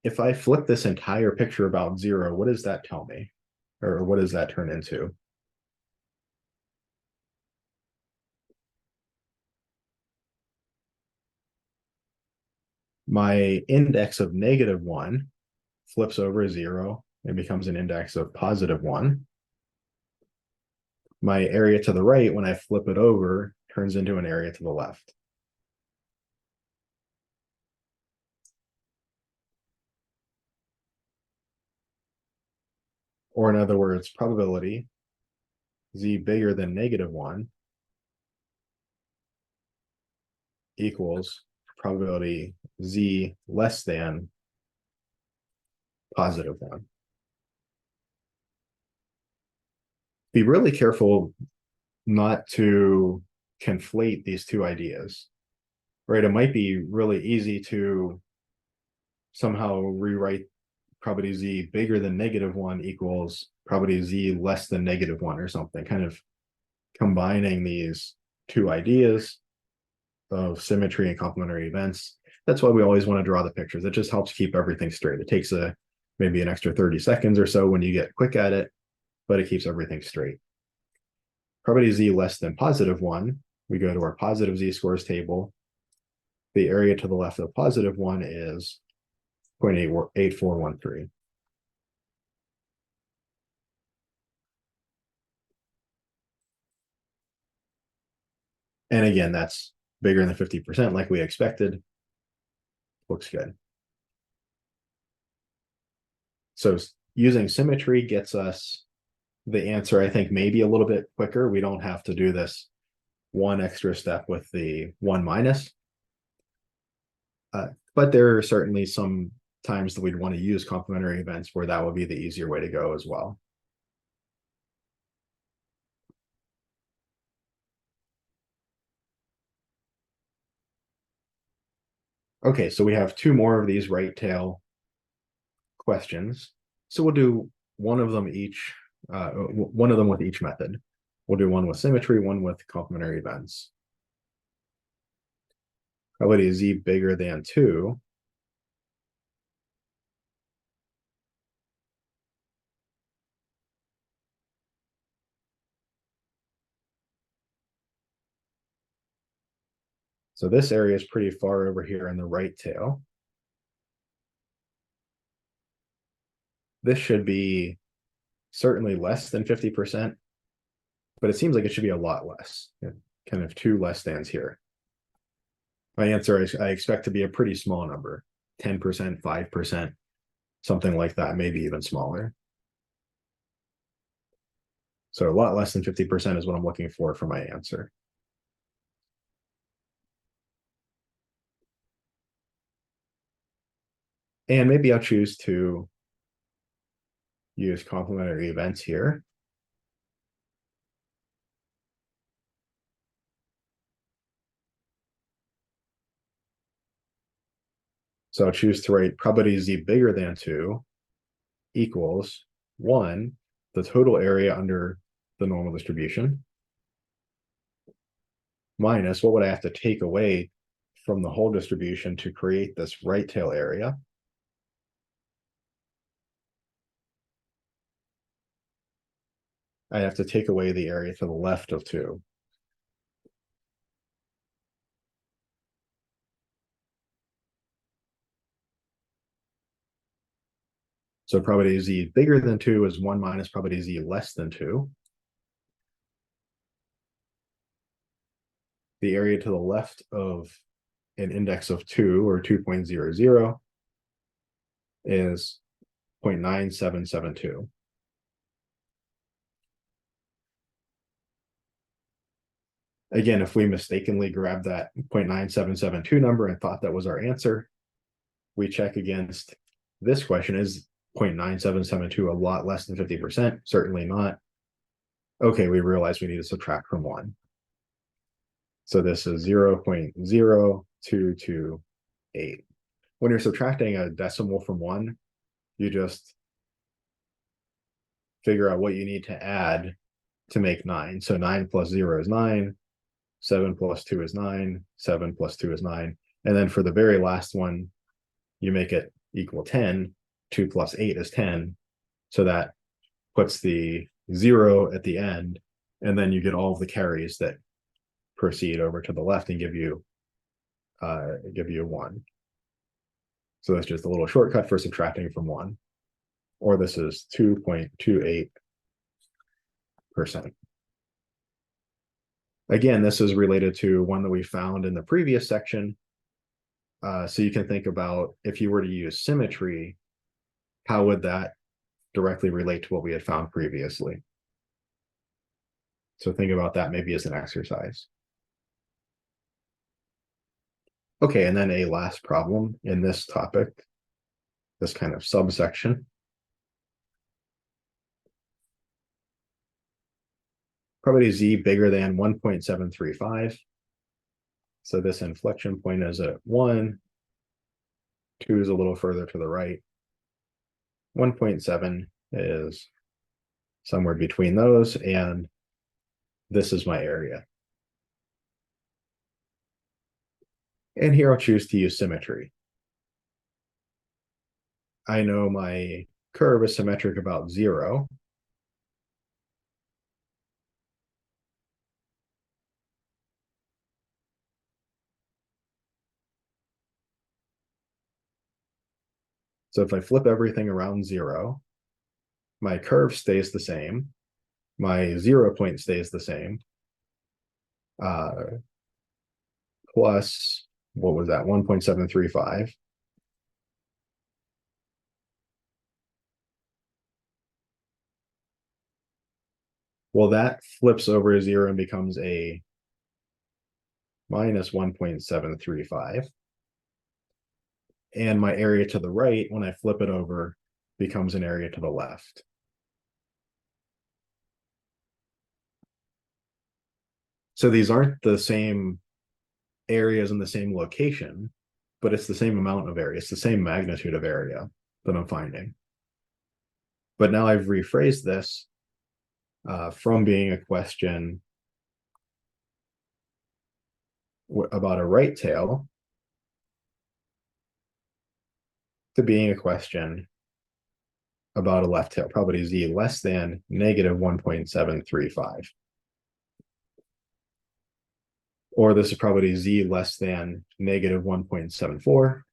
If I flip this entire picture about 0, what does that tell me? Or what does that turn into? My index of -1 flips over 0 and becomes an index of +1. My area to the right, when I flip it over, turns into an area to the left. Or in other words, probability z bigger than -1 equals probability z less than +1. Be really careful not to conflate these two ideas, right? It might be really easy to somehow rewrite probability z bigger than -1 equals probability z less than -1 or something, kind of combining these two ideas of symmetry and complementary events. That's why we always want to draw the pictures. It just helps keep everything straight. It takes maybe an extra 30 seconds or so when you get quick at it, but it keeps everything straight. Probability z less than +1, we go to our positive z-scores table. The area to the left of +1 is 0.8413. And again, that's bigger than 50% like we expected. Looks good. So using symmetry gets us the answer, I think, maybe a little bit quicker. We don't have to do this one extra step with the 1 minus. But there are certainly some times that we'd want to use complementary events where that would be the easier way to go as well. Okay, so we have two more of these right tail questions. So we'll do one of them with each method. We'll do one with symmetry, one with complementary events. Probability z bigger than 2. So this area is pretty far over here in the right tail. This should be certainly less than 50%, but it seems like it should be a lot less. Kind of two less thans here. My answer is I expect to be a pretty small number, 10%, 5%, something like that, maybe even smaller. So a lot less than 50% is what I'm looking for my answer. And maybe I'll choose to use complementary events here. So I'll choose to write probability z bigger than 2 equals 1, the total area under the normal distribution, minus what would I have to take away from the whole distribution to create this right tail area. I have to take away the area to the left of 2. So probability z bigger than 2 is 1 minus probability z less than 2. The area to the left of an index of 2 or 2.00 is 0.9772. Again, if we mistakenly grabbed that 0.9772 number and thought that was our answer, we check against this question. Is 0.9772 a lot less than 50%? Certainly not. Okay, we realize we need to subtract from 1. So this is 0.0228. When you're subtracting a decimal from 1, you just figure out what you need to add to make 9. So 9 plus 0 is 9. 7 plus 2 is 9. 7 plus 2 is 9. And then for the very last one, you make it equal 10. 2 plus 8 is 10. So that puts the 0 at the end. And then you get all of the carries that proceed over to the left and give you a 1. So that's just a little shortcut for subtracting from 1. Or this is 2.28%. Again, this is related to one that we found in the previous section. So you can think about if you were to use symmetry, how would that directly relate to what we had found previously? So think about that maybe as an exercise. Okay, and then a last problem in this topic, this kind of subsection. Probability z bigger than 1.735. So this inflection point is at 1, 2 is a little further to the right. 1.7 is somewhere between those, and this is my area. And here I'll choose to use symmetry. I know my curve is symmetric about 0. So if I flip everything around 0, my curve stays the same. My 0 point stays the same. Plus, what was that? 1.735. Well, that flips over 0 and becomes a minus 1.735. And my area to the right, when I flip it over, becomes an area to the left. So these aren't the same areas in the same location, but it's the same amount of area. It's the same magnitude of area that I'm finding. But now I've rephrased this from being a question about a right tail to being a question about a left tail, probability z less than negative 1.735. Or this is probability z less than negative 1.74.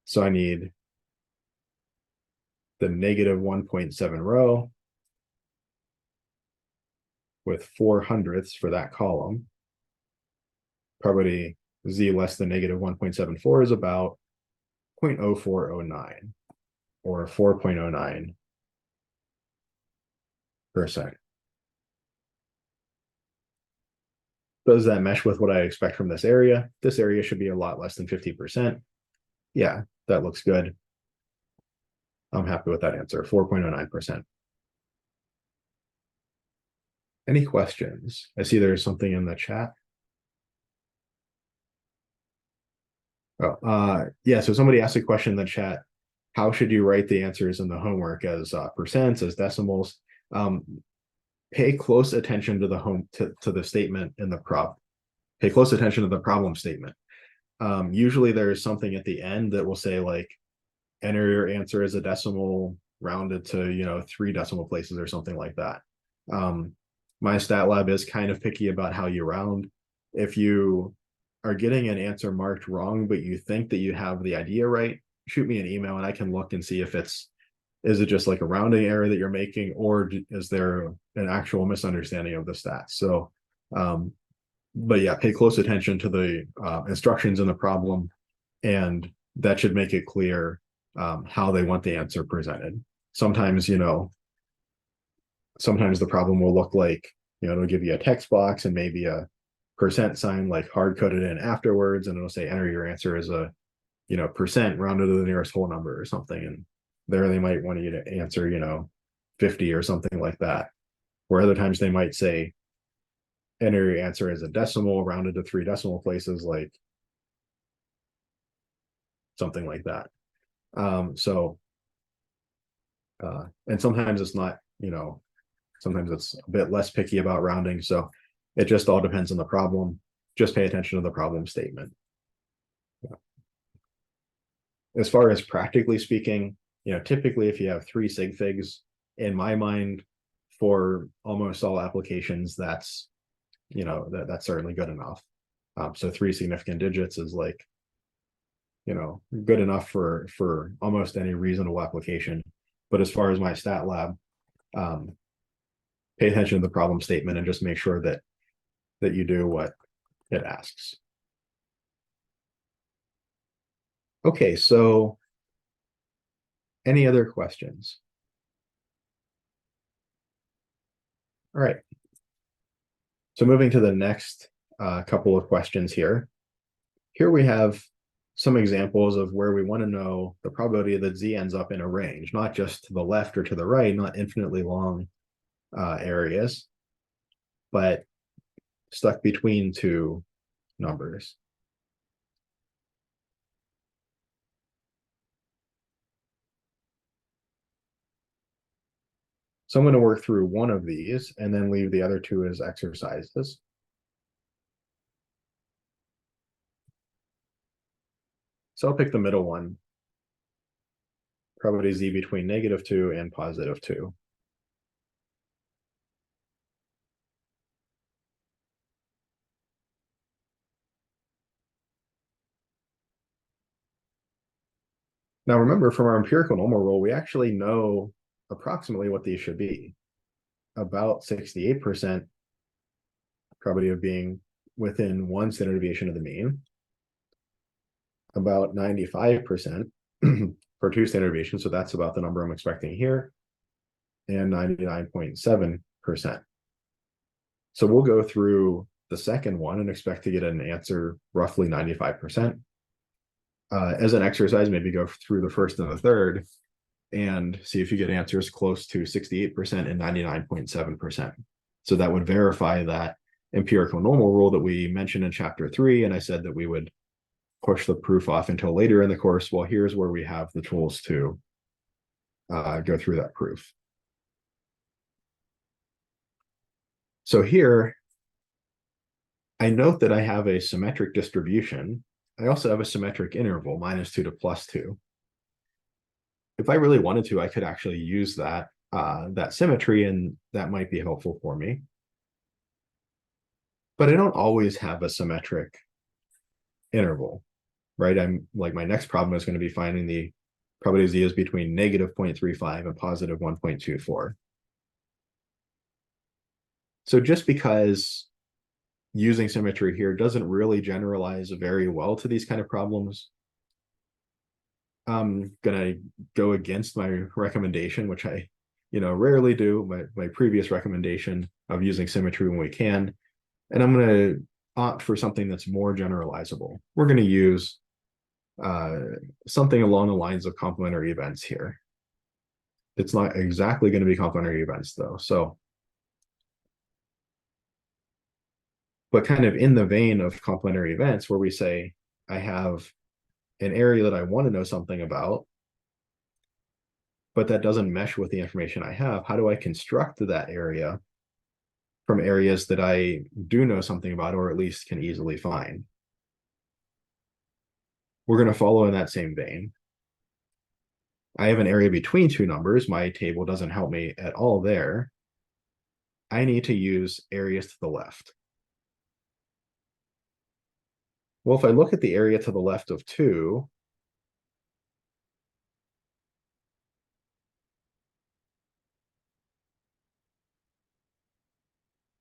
So I need the negative 1.7 row with 4/100ths for that column. Probability z less than negative 1.74 is about 0.0409 or 4.09%. Does that mesh with what I expect from this area? This area should be a lot less than 50%. Yeah, that looks good. I'm happy with that answer, 4.09%. Any questions? I see there's something in the chat. Oh, yeah, so somebody asked a question in the chat. How should you write the answers in the homework, as percents, as decimals? Pay close attention to the statement in the prop. Pay close attention to the problem statement. Usually there's something at the end that will say like, enter your answer as a decimal rounded to 3 decimal places or something like that. My stat lab is kind of picky about how you round. If you are getting an answer marked wrong, but you think that you have the idea right, shoot me an email and I can look and see if is it just like a rounding error that you're making, or is there an actual misunderstanding of the stats? So, but yeah, pay close attention to the instructions in the problem, and that should make it clear how they want the answer presented. Sometimes, sometimes the problem will look like, it'll give you a text box and maybe a percent sign like hard coded in afterwards, and it'll say enter your answer as a percent rounded to the nearest whole number or something, and there they might want you to answer 50 or something like that, where other times they might say enter your answer as a decimal rounded to 3 decimal places, like something like that. And sometimes it's not, sometimes it's a bit less picky about rounding, so it just all depends on the problem. Just pay attention to the problem statement. As far as practically speaking, typically if you have 3 sig figs, in my mind, for almost all applications, that's that's certainly good enough. So 3 significant digits is like good enough for almost any reasonable application. But as far as my stat lab, pay attention to the problem statement and just make sure that you do what it asks. Okay, so any other questions? All right. So moving to the next couple of questions here. Here we have some examples of where we want to know the probability that z ends up in a range, not just to the left or to the right, not infinitely long areas, but stuck between two numbers. So I'm going to work through one of these and then leave the other two as exercises. So I'll pick the middle one, probability z between -2 and +2. Now remember, from our empirical normal rule, we actually know approximately what these should be. About 68% probability of being within one standard deviation of the mean, about 95% for two standard deviations, so that's about the number I'm expecting here, and 99.7%. So we'll go through the second one and expect to get an answer roughly 95%. As an exercise, maybe go through the first and the third and see if you get answers close to 68% and 99.7%. So that would verify that empirical normal rule that we mentioned in chapter 3, and I said that we would push the proof off until later in the course. Well, here's where we have the tools to go through that proof. So here, I note that I have a symmetric distribution. I also have a symmetric interval, -2 to +2. If I really wanted to, I could actually use that symmetry, and that might be helpful for me. But I don't always have a symmetric interval, right? I'm like, my next problem is going to be finding the probability z is between -0.35 and +1.24. So just because using symmetry here doesn't really generalize very well to these kind of problems, I'm gonna go against my recommendation, which I rarely do, my previous recommendation of using symmetry when we can, and I'm gonna opt for something that's more generalizable. We're gonna use something along the lines of complementary events here. It's not exactly going to be complementary events though, so but kind of in the vein of complementary events, where we say I have an area that I want to know something about, but that doesn't mesh with the information I have. How do I construct that area from areas that I do know something about, or at least can easily find? We're going to follow in that same vein. I have an area between two numbers. My table doesn't help me at all there. I need to use areas to the left. Well, if I look at the area to the left of 2,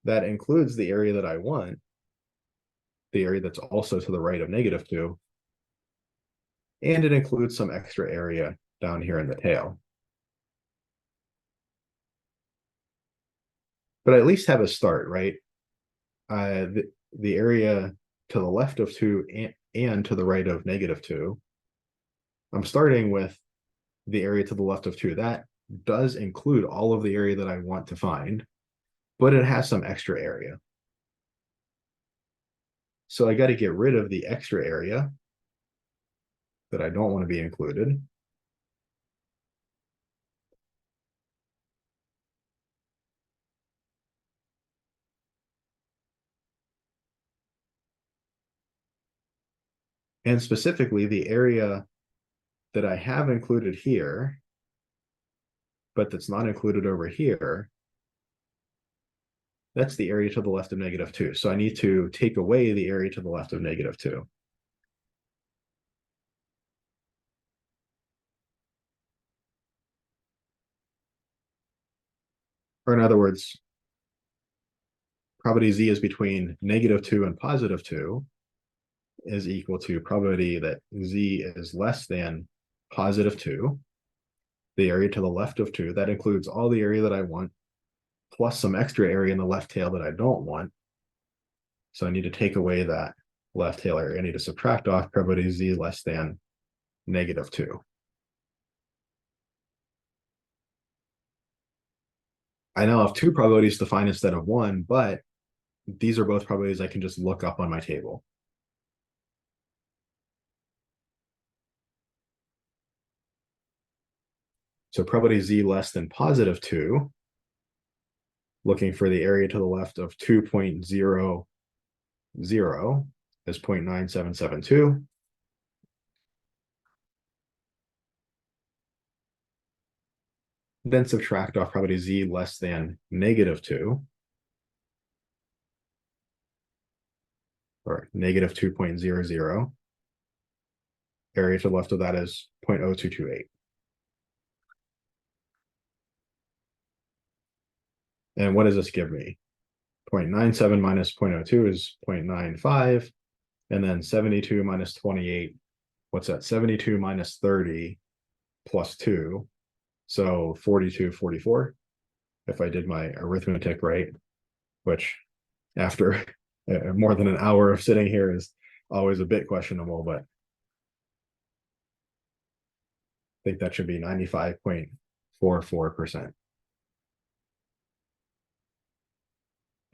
that includes the area that I want, the area that's also to the right of -2, and it includes some extra area down here in the tail. But I at least have a start, right? The area to the left of 2 and to the right of -2, I'm starting with the area to the left of 2. That does include all of the area that I want to find, but it has some extra area. So I got to get rid of the extra area that I don't want to be included. And specifically, the area that I have included here, but that's not included over here, that's the area to the left of -2. So I need to take away the area to the left of -2. Or in other words, probability z is between -2 and +2 is equal to probability that z is less than +2, the area to the left of 2, that includes all the area that I want, plus some extra area in the left tail that I don't want. So I need to take away that left tail area. I need to subtract off probability z less than -2. I now have two probabilities to find instead of one, but these are both probabilities I can just look up on my table. So probability z less than +2, looking for the area to the left of 2.00 is 0.9772. Then subtract off probability z less than -2, or -2.00. Area to the left of that is 0.0228. And what does this give me? 0.97 minus 0.02 is 0.95. And then 72 minus 28, what's that? 72 minus 30 plus 2. So 4244, if I did my arithmetic right, which after more than an hour of sitting here is always a bit questionable, but I think that should be 95.44%.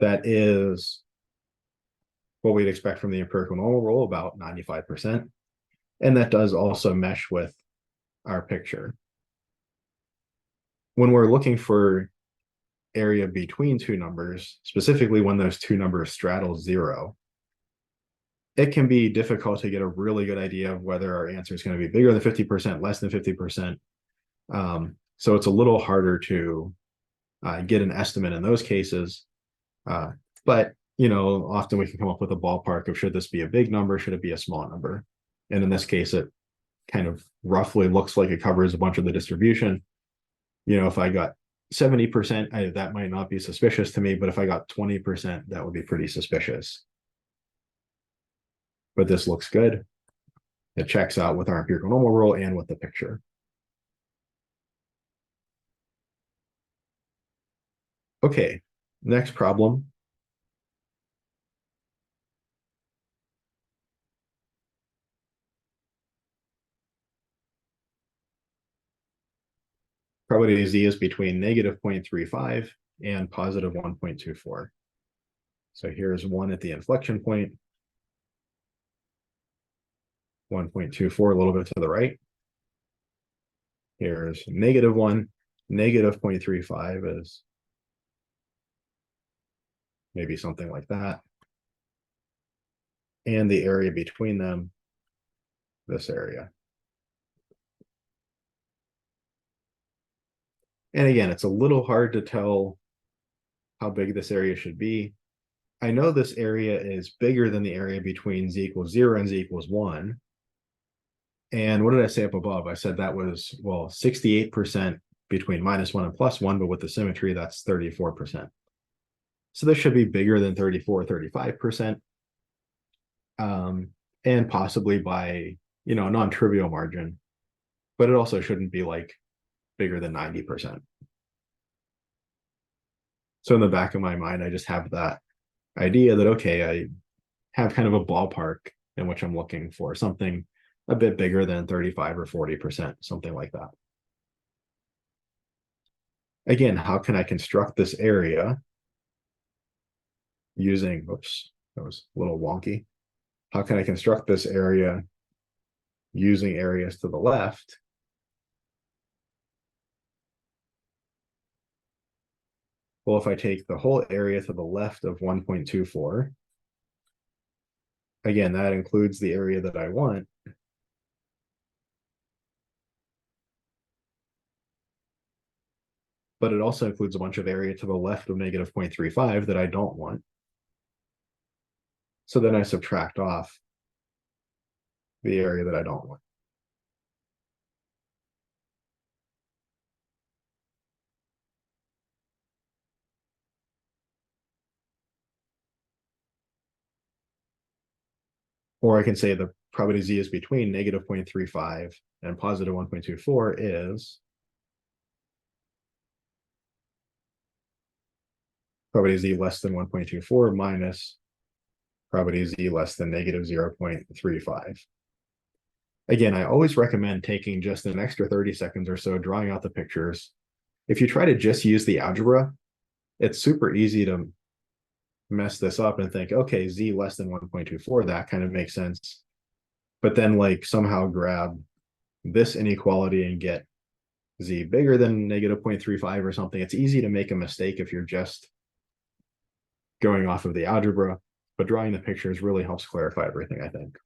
That is what we'd expect from the empirical normal rule, about 95%. And that does also mesh with our picture. When we're looking for area between two numbers, specifically when those two numbers straddle 0, it can be difficult to get a really good idea of whether our answer is going to be bigger than 50%, less than 50%. So it's a little harder to get an estimate in those cases. But often we can come up with a ballpark of, should this be a big number? Should it be a small number? And in this case, it kind of roughly looks like it covers a bunch of the distribution. If I got 70%, that might not be suspicious to me, but if I got 20%, that would be pretty suspicious. But this looks good. It checks out with our empirical normal rule and with the picture. Okay, next problem. Probability z is between -0.35 and +1.24. So here's 1 at the inflection point, 1.24 a little bit to the right. Here's -1, -0.35 is maybe something like that. And the area between them, this area. And again, it's a little hard to tell how big this area should be. I know this area is bigger than the area between z equals 0 and z equals 1. And what did I say up above? I said that was, well, 68% between -1 and +1, but with the symmetry, that's 34%. So this should be bigger than 34, 35%. And possibly by, a non-trivial margin, but it also shouldn't be like bigger than 90%. So in the back of my mind, I just have that idea that, okay, I have kind of a ballpark in which I'm looking for something a bit bigger than 35 or 40%, something like that. Again, how can I construct this area using, oops, that was a little wonky. How can I construct this area using areas to the left? Well, if I take the whole area to the left of 1.24, again, that includes the area that I want. But it also includes a bunch of area to the left of -0.35 that I don't want. So then I subtract off the area that I don't want. Or I can say the probability z is between negative 0.35 and positive 1.24 is probability z less than 1.24 minus probability z less than negative 0.35. Again, I always recommend taking just an extra 30 seconds or so drawing out the pictures. If you try to just use the algebra, it's super easy to mess this up and think, okay, z less than 1.24, that kind of makes sense. But then like somehow grab this inequality and get z bigger than negative 0.35 or something. It's easy to make a mistake if you're just going off of the algebra, but drawing the pictures really helps clarify everything, I think.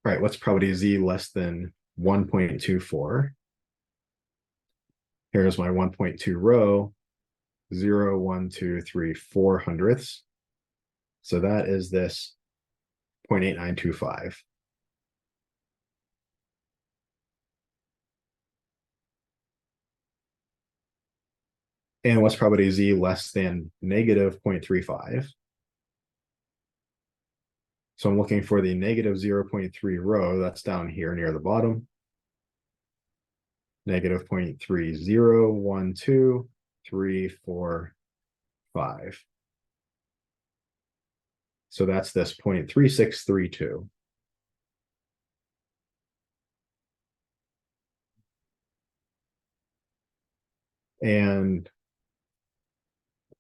All right, what's probability z less than 1.24? Here's my 1.2 row, 0, 1, 2, 3, 4 hundredths. So that is this 0.8925. And what's probability z less than negative 0.35? So I'm looking for the negative 0.3 row. That's down here near the bottom. Negative 0.30, 1, 2, 3, 4, 5. So that's this 0.3632. And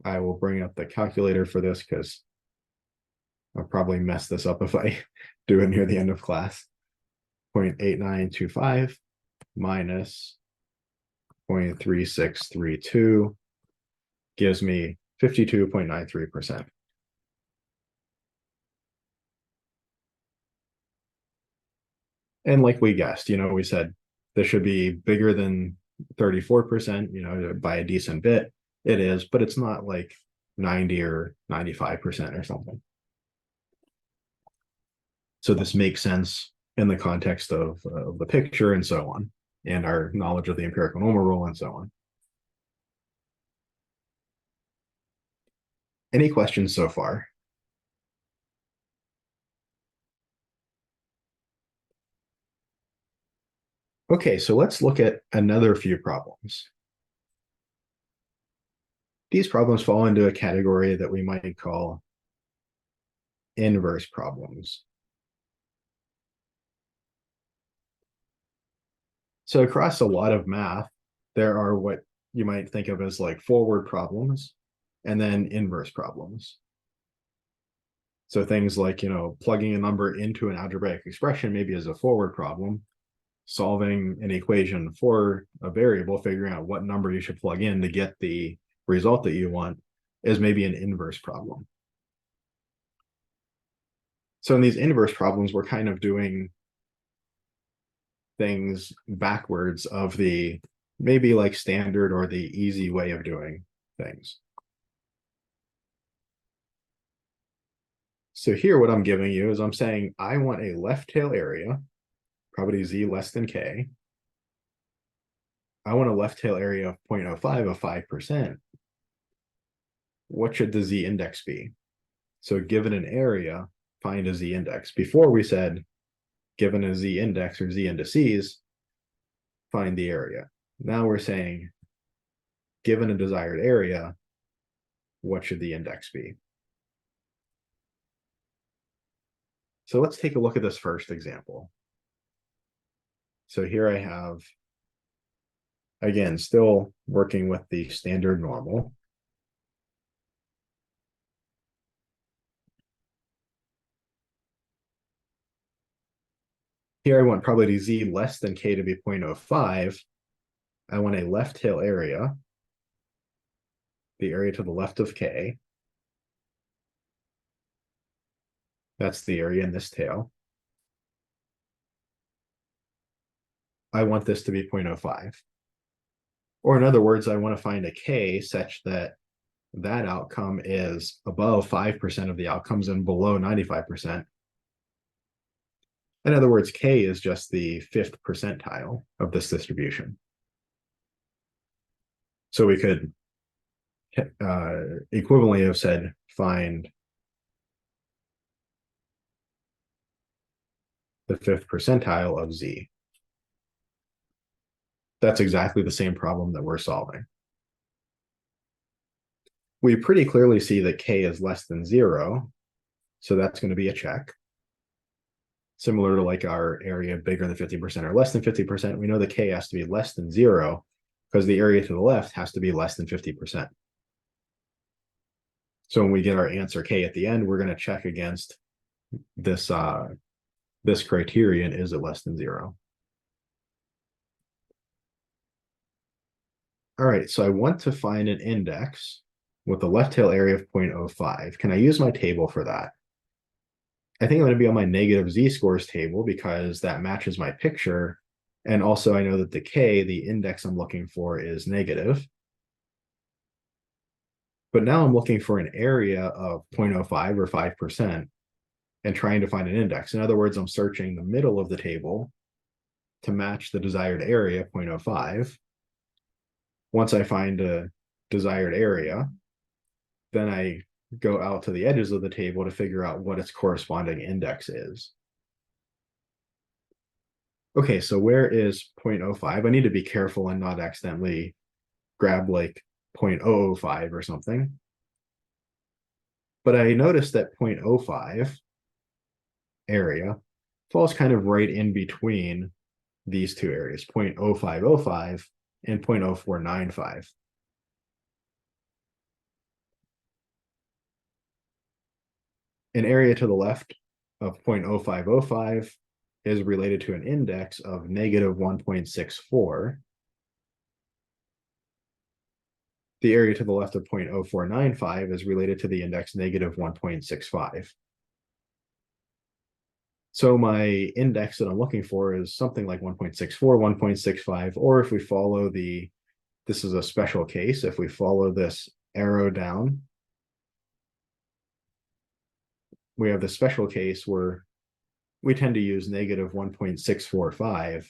I will bring up the calculator for this because I'll probably mess this up if I do it near the end of class. 0.8925 minus 0.3632 gives me 52.93%. And like we guessed, we said this should be bigger than 34%, by a decent bit. It is, but it's not like 90 or 95% or something. So this makes sense in the context of the picture and so on, and our knowledge of the empirical normal rule and so on. Any questions so far? Okay, so let's look at another few problems. These problems fall into a category that we might call inverse problems. So across a lot of math, there are what you might think of as like forward problems and then inverse problems. So things like, plugging a number into an algebraic expression maybe as a forward problem, solving an equation for a variable, figuring out what number you should plug in to get the result that you want is maybe an inverse problem. So in these inverse problems, we're kind of doing things backwards of the maybe like standard or the easy way of doing things. So here what I'm giving you is I'm saying I want a left tail area, probability z less than k. I want a left tail area of 0.05 of 5%. What should the z index be? So given an area, find a z index. Before we said, given a z index or z indices, find the area. Now we're saying, given a desired area, what should the index be? So let's take a look at this first example. So here I have, again, still working with the standard normal. Here I want probability z less than k to be 0.05. I want a left tail area, the area to the left of k. That's the area in this tail. I want this to be 0.05. Or in other words, I want to find a k such that that outcome is above 5% of the outcomes and below 95%. In other words, k is just the 5th percentile of this distribution. So we could equivalently have said find the 5th percentile of Z. That's exactly the same problem that we're solving. We pretty clearly see that K is less than 0, so that's going to be a check. Similar to like our area bigger than 50% or less than 50%, we know that K has to be less than 0 because the area to the left has to be less than 50%. So when we get our answer K at the end, we're going to check against this this criterion, is it less than 0? All right, so I want to find an index with a left tail area of 0.05. Can I use my table for that? I think I'm going to be on my negative z-scores table because that matches my picture. And also I know that the K, the index I'm looking for, is negative. But now I'm looking for an area of 0.05 or 5% and trying to find an index. In other words, I'm searching the middle of the table to match the desired area, 0.05. Once I find a desired area, then I go out to the edges of the table to figure out what its corresponding index is. Okay, so where is 0.05? I need to be careful and not accidentally grab like 0.005 or something. But I noticed that 0.05 area falls kind of right in between these two areas, 0.0505 and 0.0495. An area to the left of 0.0505 is related to an index of negative 1.64. The area to the left of 0.0495 is related to the index negative 1.65. So my index that I'm looking for is something like 1.64, 1.65, or if we follow this is a special case, if we follow this arrow down, we have the special case where we tend to use negative 1.645.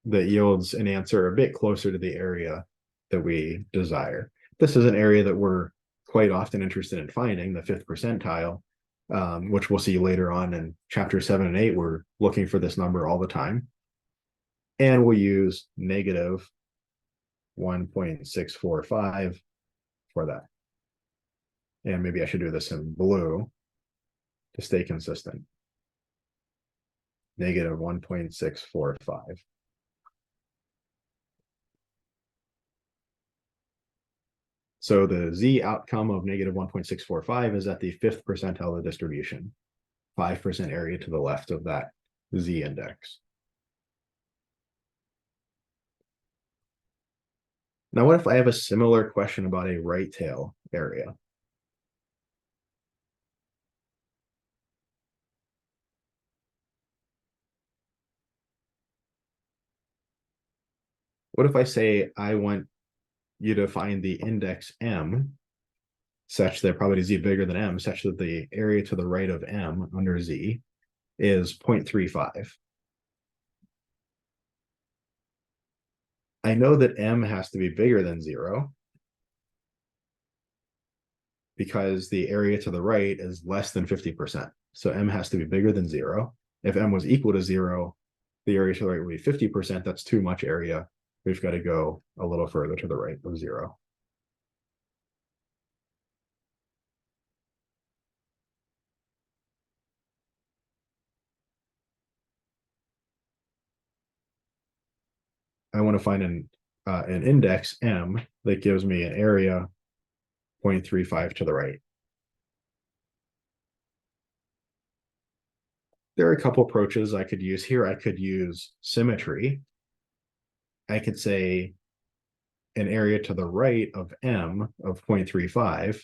That yields an answer a bit closer to the area that we desire. This is an area that we're quite often interested in finding, the 5th percentile, which we'll see later on in chapter 7 and 8. We're looking for this number all the time. And we'll use negative 1.645 for that. And maybe I should do this in blue to stay consistent. Negative 1.645. So the Z outcome of negative 1.645 is at the 5th percentile of the distribution, 5% area to the left of that Z index. Now, what if I have a similar question about a right tail area? What if I say I want you to find the index M such that probability Z bigger than M, such that the area to the right of M under Z is 0.35. I know that M has to be bigger than 0 because the area to the right is less than 50%. So M has to be bigger than 0. If M was equal to 0, the area to the right would be 50%. That's too much area. We've got to go a little further to the right of 0. I want to find an index M that gives me an area 0.35 to the right. There are a couple approaches I could use here. I could use symmetry. I could say an area to the right of M of 0.35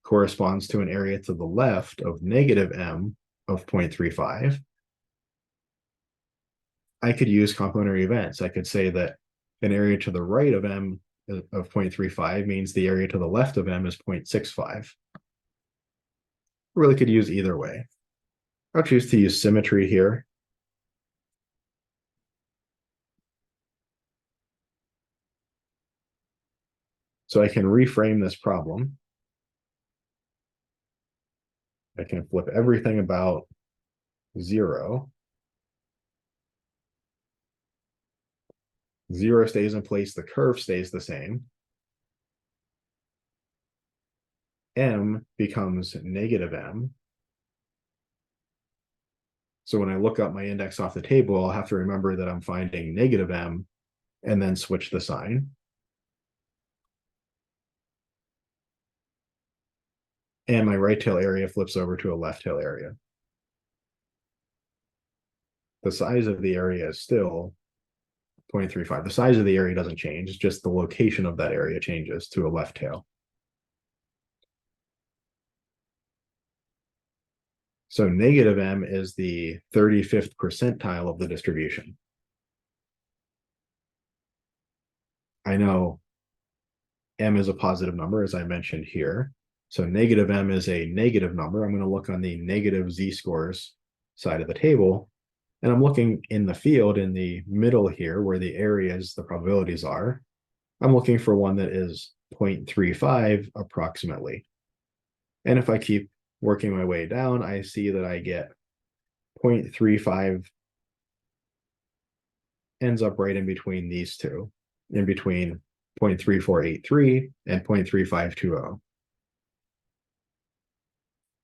corresponds to an area to the left of negative M of 0.35. I could use complementary events. I could say that an area to the right of M of 0.35 means the area to the left of M is 0.65. Really could use either way. I'll choose to use symmetry here. So I can reframe this problem. I can flip everything about 0. 0 stays in place, the curve stays the same. M becomes negative M. So when I look up my index off the table, I'll have to remember that I'm finding negative M and then switch the sign. And my right tail area flips over to a left tail area. The size of the area is still 0.35. The size of the area doesn't change, just the location of that area changes to a left tail. So negative M is the 35th percentile of the distribution. I know M is a positive number, as I mentioned here. So negative M is a negative number. I'm going to look on the negative z-scores side of the table. And I'm looking in the field in the middle here where the areas, the probabilities are. I'm looking for one that is 0.35 approximately. And if I keep working my way down, I see that I get 0.35 ends up right in between these two, in between 0.3483 and 0.3520.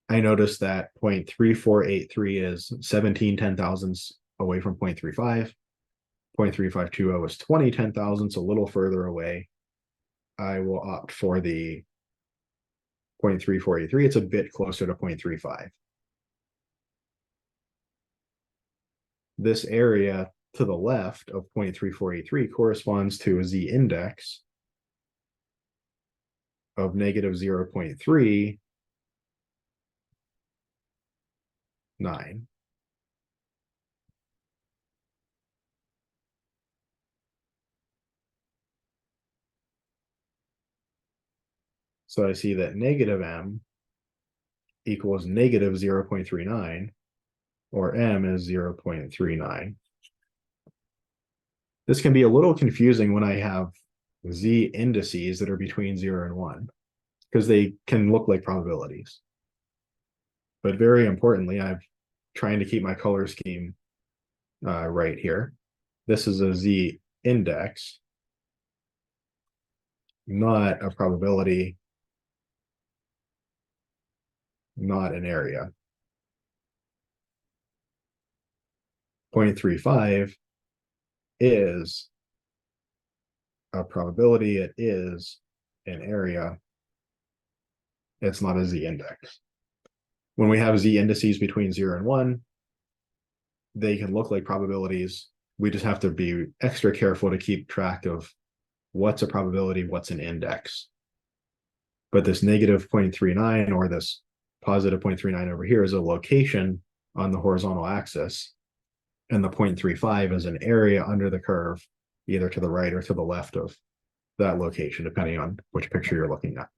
I noticed that 0.3483 is 17 10,000ths away from 0.35. 0.3520 is 20 10,000ths, a little further away. I will opt for the 0.3483. It's a bit closer to 0.35. This area to the left of 0.3483 corresponds to a z-index of negative 0.39. So I see that negative M equals negative 0.39, or M is 0.39. This can be a little confusing when I have z indices that are between 0 and 1, because they can look like probabilities. But very importantly, I'm trying to keep my color scheme right here. This is a z index, not a probability, not an area. 0.35 is a probability, it is an area, it's not a z index. When we have z indices between 0 and 1, they can look like probabilities. We just have to be extra careful to keep track of what's a probability, what's an index. But this negative 0.39 or this positive 0.39 over here is a location on the horizontal axis. And the 0.35 is an area under the curve, either to the right or to the left of that location, depending on which picture you're looking at.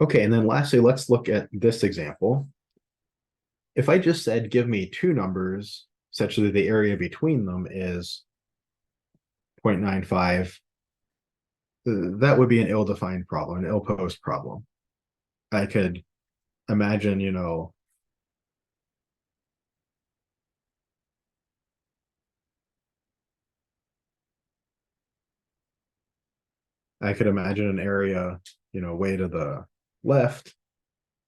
Okay, and then lastly, let's look at this example. If I just said, give me two numbers such that the area between them is 0.95, that would be an ill-defined problem, an ill-posed problem. I could imagine, I could imagine an area, way to the left.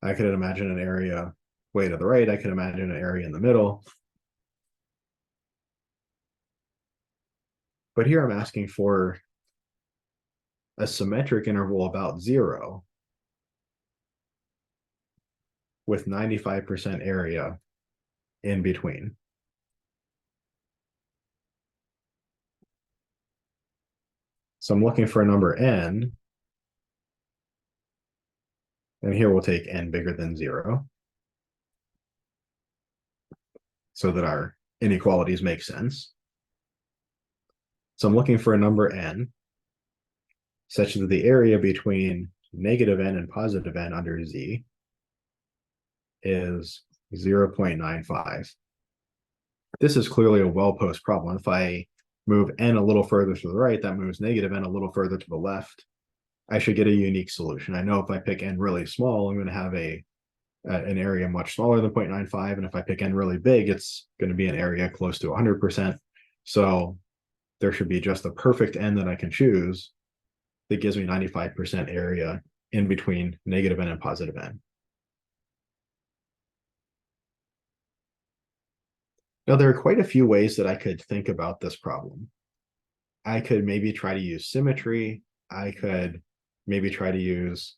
I could imagine an area way to the right. I could imagine an area in the middle. But here I'm asking for a symmetric interval about 0 with 95% area in between. So I'm looking for a number n. And here we'll take n bigger than 0 so that our inequalities make sense. So I'm looking for a number n such that the area between negative n and positive n under z is 0.95. This is clearly a well-posed problem. If I move n a little further to the right, that moves negative n a little further to the left. I should get a unique solution. I know if I pick n really small, I'm going to have an area much smaller than 0.95. And if I pick n really big, it's going to be an area close to 100%. So there should be just a perfect n that I can choose that gives me 95% area in between negative n and positive n. Now, there are quite a few ways that I could think about this problem. I could maybe try to use symmetry. I could maybe try to use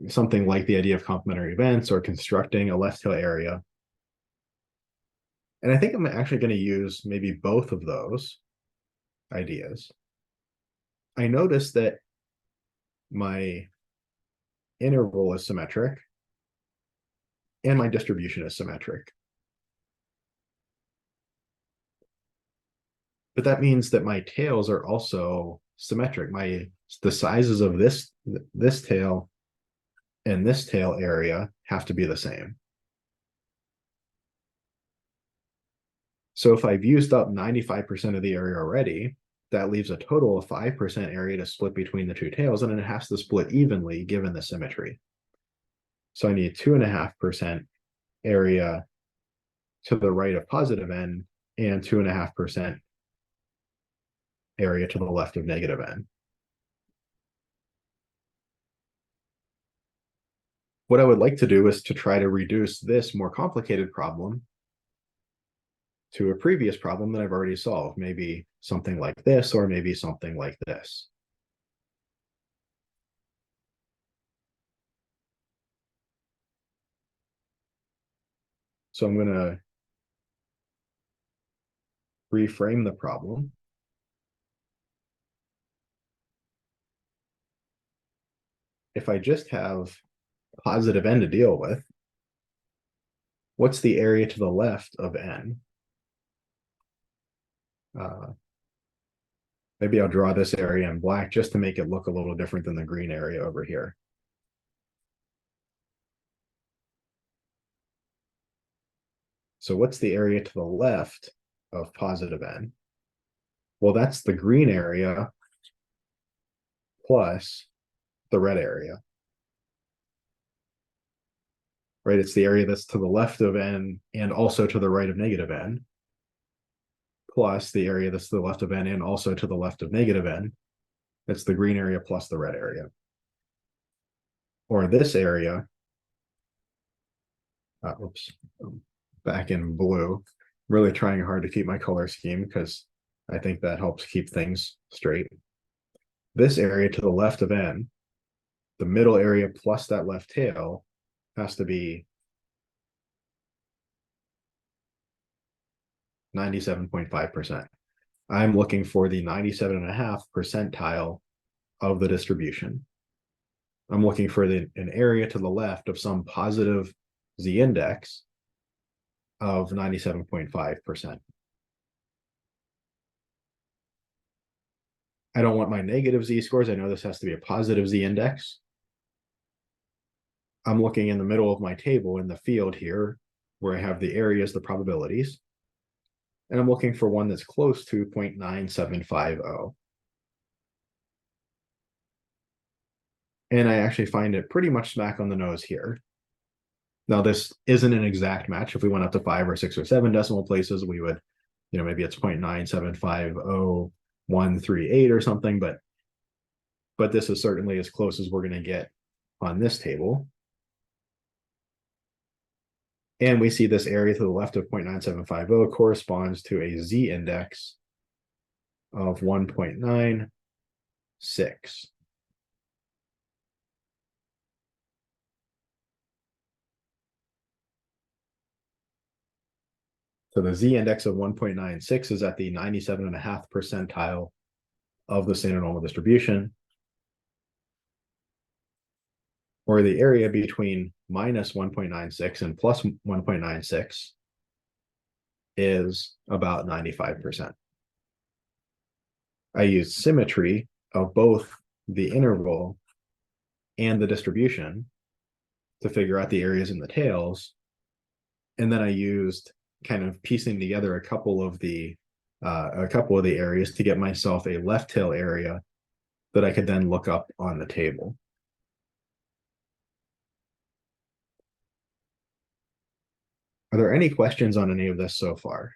something like the idea of complementary events or constructing a left tail area. And I think I'm actually going to use maybe both of those ideas. I noticed that my interval is symmetric and my distribution is symmetric. But that means that my tails are also symmetric. The sizes of this tail and this tail area have to be the same. So if I've used up 95% of the area already, that leaves a total of 5% area to split between the two tails, and it has to split evenly given the symmetry. So I need 2.5% area to the right of positive n and 2.5% area to the left of negative n. What I would like to do is to try to reduce this more complicated problem to a previous problem that I've already solved, maybe something like this, or maybe something like this. So I'm going to reframe the problem. If I just have positive n to deal with, what's the area to the left of n? Maybe I'll draw this area in black just to make it look a little different than the green area over here. So what's the area to the left of positive n? Well, that's the green area plus the red area. Right? It's the area that's to the left of n and also to the right of negative n, plus the area that's to the left of n and also to the left of negative n. That's the green area plus the red area. Or this area, oops, back in blue, really trying hard to keep my color scheme because I think that helps keep things straight. This area to the left of n, the middle area plus that left tail, has to be 97.5%. I'm looking for the 97.5 percentile of the distribution. I'm looking for an area to the left of some positive z-index of 97.5%. I don't want my negative z-scores. I know this has to be a positive z-index. I'm looking in the middle of my table in the field here where I have the areas, the probabilities. And I'm looking for one that's close to 0.9750. And I actually find it pretty much smack on the nose here. Now, this isn't an exact match. If we went up to 5 or 6 or 7 decimal places, we would, maybe it's 0.9750-138 or something, but this is certainly as close as we're going to get on this table. And we see this area to the left of 0.9750 corresponds to a z-index of 1.96. So the z-index of 1.96 is at the 97.5 percentile of the standard normal distribution, or the area between minus 1.96 and plus 1.96 is about 95%. I use symmetry of both the interval and the distribution to figure out the areas in the tails. And then I used kind of piecing together a couple of the a couple of the areas to get myself a left tail area that I could then look up on the table. Are there any questions on any of this so far?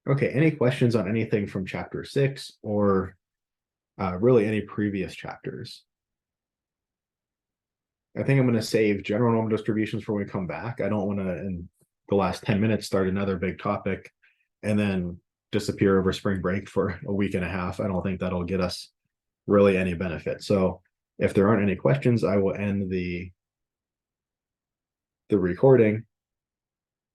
Okay, any questions on anything from chapter 6 or really any previous chapters? I think I'm going to save general normal distributions for when we come back. I don't want to, in the last 10 minutes, start another big topic and then disappear over spring break for a week and a half. I don't think that'll get us really any benefit. So if there aren't any questions, I will end the recording